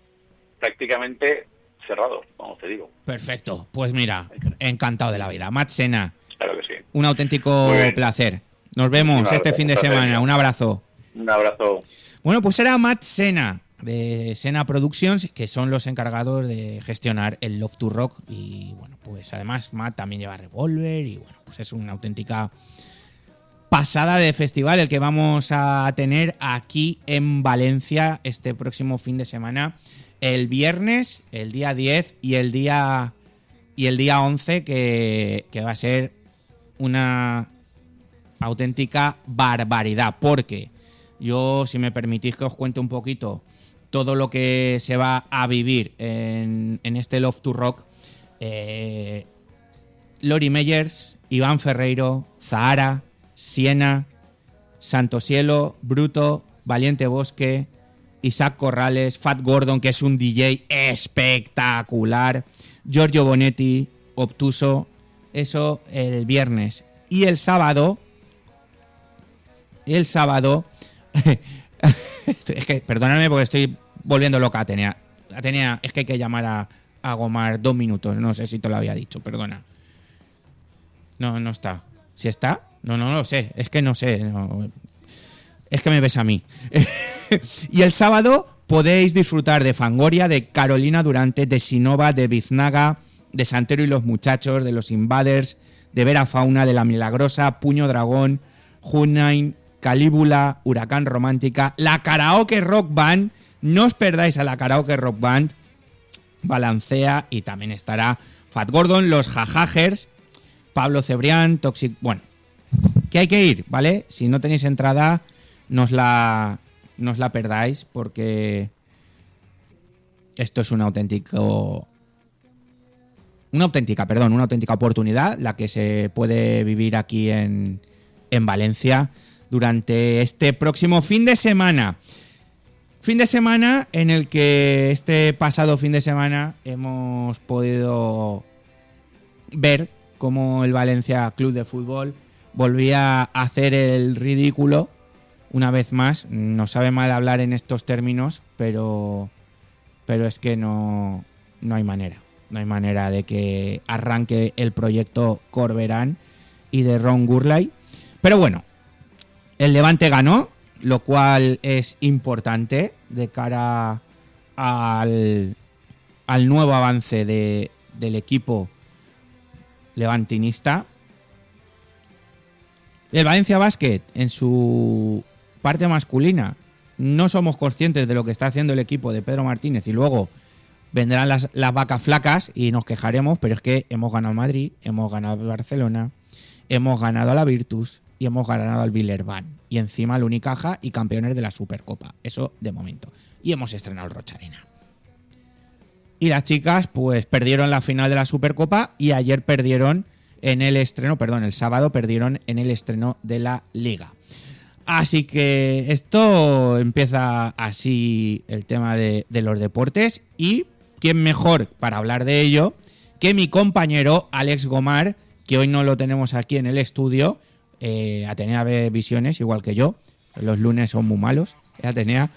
prácticamente cerrado, como te digo. Perfecto. Pues mira, encantado de la vida. Matt Sena. Claro que sí. Un auténtico placer. Nos vemos este fin de semana. Un abrazo. Un abrazo. Bueno, pues era Matt Sena, de Sena Productions, que son los encargados de gestionar el Love to Rock. Y bueno, pues además Matt también lleva Revolver y bueno, pues es una auténtica pasada de festival el que vamos a tener aquí en Valencia este próximo fin de semana. El viernes, el día 10 y el día 11, que va a ser una auténtica barbaridad, porque yo, si me permitís que os cuente un poquito todo lo que se va a vivir en este Love to Rock, Lori Meyers, Iván Ferreiro, Zahara, Siena, Santosielo, Bruto, Valiente Bosque, Isaac Corrales, Fat Gordon, que es un DJ espectacular, Giorgio Bonetti, Obtuso, eso el viernes. Y el sábado, es que, perdóname porque estoy volviendo loca, Atenea, es que hay que llamar a Gomar 2 minutos, no sé si te lo había dicho, perdona. No está. ¿Si está? No lo sé, es que no sé, no. Es que me ves a mí. Y el sábado podéis disfrutar de Fangoria, de Carolina Durante, de Sinova, de Biznaga, de Santero y los Muchachos, de los Invaders, de Vera Fauna, de La Milagrosa, Puño Dragón, Hunain, Calíbula, Huracán Romántica, la Karaoke Rock Band. No os perdáis a la Karaoke Rock Band, Balancea, y también estará Fat Gordon, los Jajagers, Pablo Cebrián, Toxic. Bueno, que hay que ir, ¿vale? Si no tenéis entrada, no os la perdáis, porque esto es una auténtica oportunidad la que se puede vivir aquí en Valencia durante este próximo fin de semana. Fin de semana en el que este pasado fin de semana hemos podido ver cómo el Valencia Club de Fútbol volvía a hacer el ridículo una vez más. Nos sabe mal hablar en estos términos, pero es que no hay manera. No hay manera de que arranque el proyecto Corberán y de Ron Gurley. Pero bueno, el Levante ganó, lo cual es importante de cara al nuevo avance del equipo levantinista. El Valencia Basket, en su parte masculina, no somos conscientes de lo que está haciendo el equipo de Pedro Martínez, y luego vendrán las vacas flacas y nos quejaremos, pero es que hemos ganado al Madrid, hemos ganado al Barcelona, hemos ganado a la Virtus y hemos ganado al Villerban, y encima al Unicaja, y campeones de la Supercopa, eso de momento, y hemos estrenado el Rocha Arena. Y las chicas pues perdieron la final de la Supercopa, y ayer perdieron el sábado perdieron en el estreno de la Liga. Así que esto empieza así el tema de los deportes, y quién mejor para hablar de ello que mi compañero Alex Gomar, que hoy no lo tenemos aquí en el estudio. Atenea ve visiones igual que yo, los lunes son muy malos, Atenea.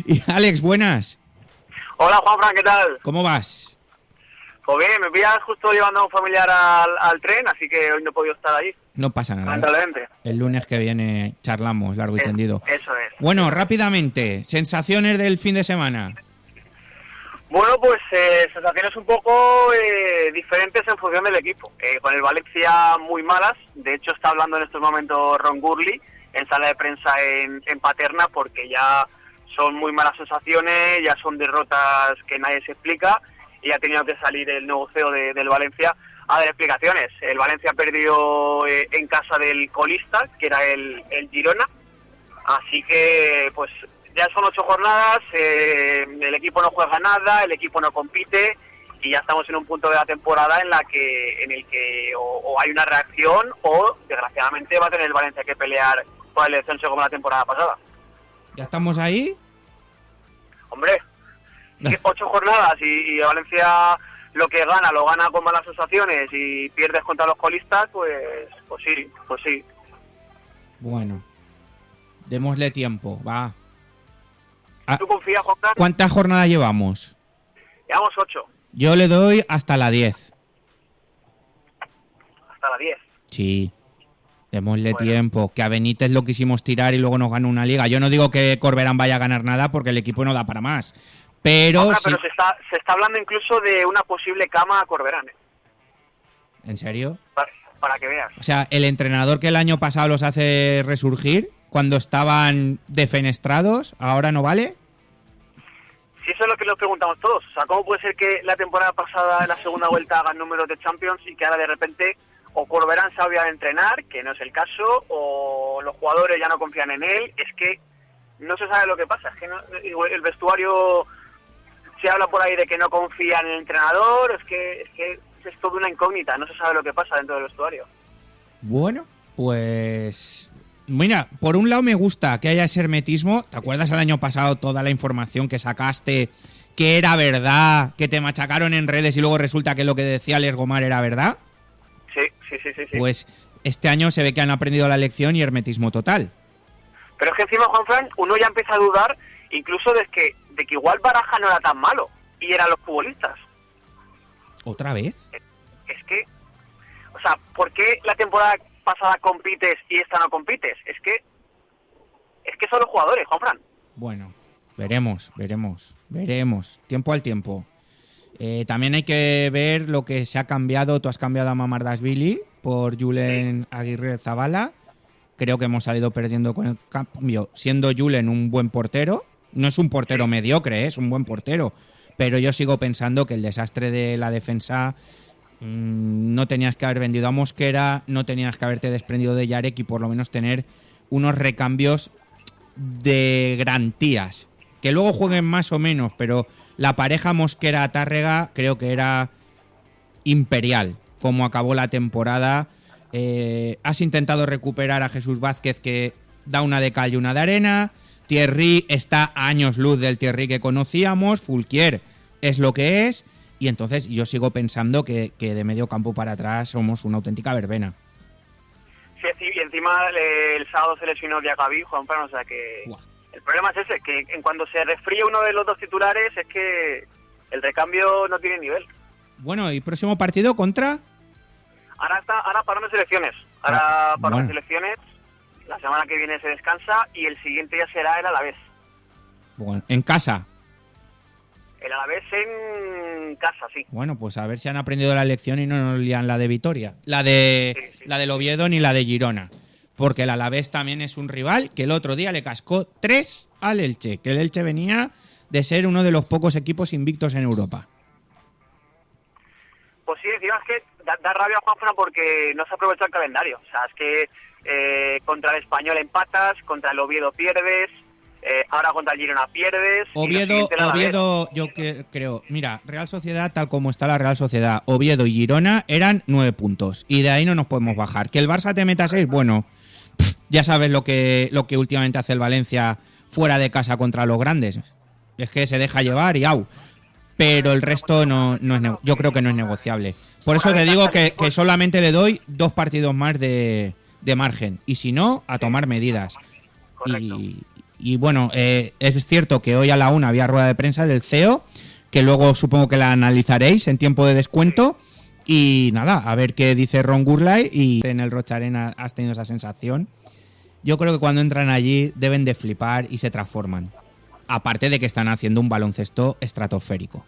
Y Alex, buenas. Hola Juanfran, ¿qué tal? ¿Cómo vas? Pues bien, me pillas justo llevando a un familiar al tren, así que hoy no he podido estar ahí. No pasa nada. Lamentablemente. El lunes que viene charlamos largo y tendido. Eso es. Bueno, rápidamente, sensaciones del fin de semana. Bueno, pues sensaciones un poco diferentes en función del equipo. Con el Valencia muy malas, de hecho está hablando en estos momentos Ron Gurley en sala de prensa en Paterna, porque ya son muy malas sensaciones, ya son derrotas que nadie se explica, y ha tenido que salir el nuevo CEO del Valencia a dar explicaciones. El Valencia perdió en casa del colista, que era el Girona, así que pues ya son 8 jornadas, el equipo no juega nada, el equipo no compite, y ya estamos en un punto de la temporada en el que o hay una reacción, o desgraciadamente va a tener el Valencia que pelear por el descenso como la temporada pasada. ¿Ya estamos ahí? Hombre, 8 jornadas y Valencia lo que gana, lo gana con malas sensaciones y pierdes contra los colistas, pues sí. Bueno, démosle tiempo, va. ¿Tú confías, Juan Carlos? ¿Cuántas jornadas llevamos? Llevamos 8. Yo le doy hasta la 10. Hasta la 10. Sí. Démosle tiempo. Que a Benítez lo quisimos tirar y luego nos ganó una liga. Yo no digo que Corberán vaya a ganar nada porque el equipo no da para más. Pero Pero se está hablando incluso de una posible cama a Corberán. ¿En serio? Para que veas. O sea, el entrenador que el año pasado los hace resurgir cuando estaban defenestrados, ¿ahora no vale? Si eso es lo que nos preguntamos todos. O sea, ¿cómo puede ser que la temporada pasada, en la segunda vuelta, hagan números de Champions y que ahora de repente o Corberán sabía de entrenar, que no es el caso, o los jugadores ya no confían en él? Es que no se sabe lo que pasa. Es que el vestuario, se habla por ahí de que no confía en el entrenador, es que es toda una incógnita, no se sabe lo que pasa dentro del vestuario. Bueno, pues... Mira, por un lado me gusta que haya ese hermetismo. ¿Te acuerdas el año pasado toda la información que sacaste, que era verdad, que te machacaron en redes y luego resulta que lo que decía Les Gomar era verdad? Sí. Pues este año se ve que han aprendido la lección y hermetismo total. Pero es que encima, Juanfran, uno ya empieza a dudar incluso de que igual Baraja no era tan malo y eran los futbolistas. ¿Otra vez? Es que, o sea, ¿por qué la temporada pasada compites y esta no compites? Es que son los jugadores, Juanfran. Bueno, veremos. Tiempo al tiempo. También hay que ver lo que se ha cambiado. Tú has cambiado a Mamardashvili por Julen Aguirre Zabala. Creo que hemos salido perdiendo con el cambio, siendo Julen un buen portero. No es un portero mediocre, es un buen portero. Pero yo sigo pensando que el desastre de la defensa... no tenías que haber vendido a Mosquera, no tenías que haberte desprendido de Yarek y por lo menos tener unos recambios de garantías. Que luego jueguen más o menos, pero la pareja Mosquera-Tárrega creo que era imperial, como acabó la temporada. Has intentado recuperar a Jesús Vázquez, que da una de cal y una de arena. Thierry está a años luz del Thierry que conocíamos. Fulquier es lo que es. Y entonces yo sigo pensando que de medio campo para atrás somos una auténtica verbena. Sí, y encima el sábado se lesionó Diacabí, Juanfran, o sea que... Uah. El problema es ese, que en cuando se resfría uno de los dos titulares es que el recambio no tiene nivel. Bueno, ¿y próximo partido contra? Ahora para unas elecciones. Unas elecciones, la semana que viene se descansa y el siguiente ya será el Alavés. Bueno, en casa. El Alavés en casa, sí. Bueno, pues a ver si han aprendido la lección y no nos lían la de Vitoria. La del Oviedo ni la de Girona. Porque el Alavés también es un rival que el otro día le cascó 3 al Elche. Que el Elche venía de ser uno de los pocos equipos invictos en Europa. Pues sí, encima es que da rabia, Juanfran, porque no se aprovecha el calendario. O sea, es que contra el Español empatas, contra el Oviedo pierdes... ahora contra el Girona pierdes. Oviedo, yo creo. Mira, Real Sociedad, tal como está la Real Sociedad, Oviedo y Girona eran 9 puntos. Y de ahí no nos podemos bajar. Que el Barça te meta 6, bueno, ya sabes lo que últimamente hace el Valencia fuera de casa contra los grandes. Es que se deja llevar y au. Pero el resto yo creo que no es negociable. Por eso te digo que solamente le doy 2 partidos más de margen. Y si no, a tomar medidas. Y bueno, es cierto que hoy a la 1 había rueda de prensa del CEO, que luego supongo que la analizaréis en tiempo de descuento. Y nada, a ver qué dice Ron Gurley. Y en el Rocha Arena has tenido esa sensación. Yo creo que cuando entran allí deben de flipar y se transforman. Aparte de que están haciendo un baloncesto estratosférico.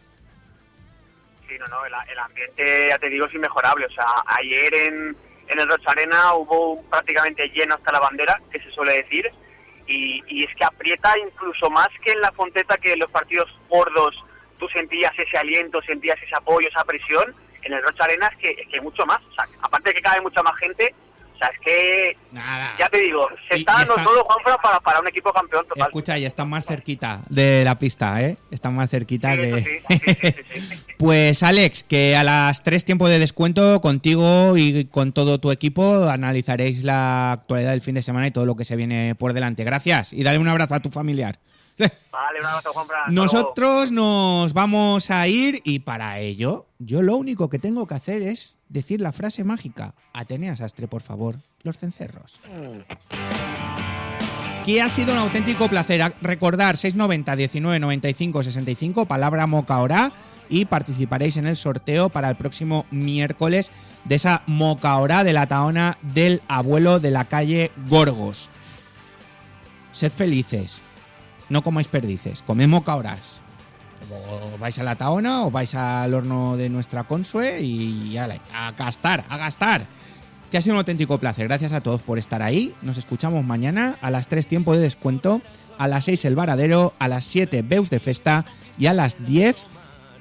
Sí, no, el ambiente, ya te digo, es inmejorable. O sea, ayer en el Rocha Arena hubo prácticamente lleno hasta la bandera, que se suele decir. Y es que aprieta incluso más que en la Fonteta, que en los partidos gordos tú sentías ese aliento, sentías ese apoyo, esa presión. En el Rocha Arena es que mucho más. O sea, aparte de que cabe mucha más gente, o sea, es que Nada. Ya te digo, se está dando todo, Juanfran, para un equipo campeón total. Escucha, y están más cerquita de la pista, ¿eh? Están más cerquita que... Sí. Pues Alex, que a las 3 tiempos de descuento contigo y con todo tu equipo analizaréis la actualidad del fin de semana y todo lo que se viene por delante. Gracias y dale un abrazo a tu familiar. Vale, un abrazo, Juanfran. Nosotros nos vamos a ir y para ello yo lo único que tengo que hacer es decir la frase mágica. Atenea Sastre, por favor, los cencerros. Que ha sido un auténtico placer. Recordar 690 19 95 65, palabra mocaorá, y participaréis en el sorteo para el próximo miércoles de esa mocaorá de la taona del abuelo de la calle Gorgos. Sed felices. No comáis perdices, comed mocaorás. O vais a la taona o vais al horno de nuestra consue y a gastar. Que ha sido un auténtico placer. Gracias a todos por estar ahí. Nos escuchamos mañana a las 3 tiempo de descuento, a las 6 el Varadero, a las 7 Veus de Festa y a las 10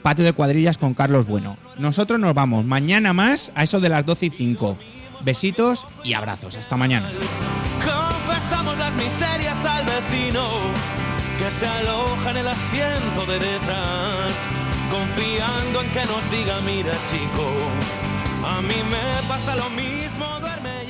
Patio de Cuadrillas con Carlos Bueno. Nosotros nos vamos mañana más a eso de las 12:05. Besitos y abrazos. Hasta mañana. Confesamos las miserias al vecino que se aloja en el asiento de detrás, confiando en que nos diga: mira, chico, a mí me pasa lo mismo, duerme.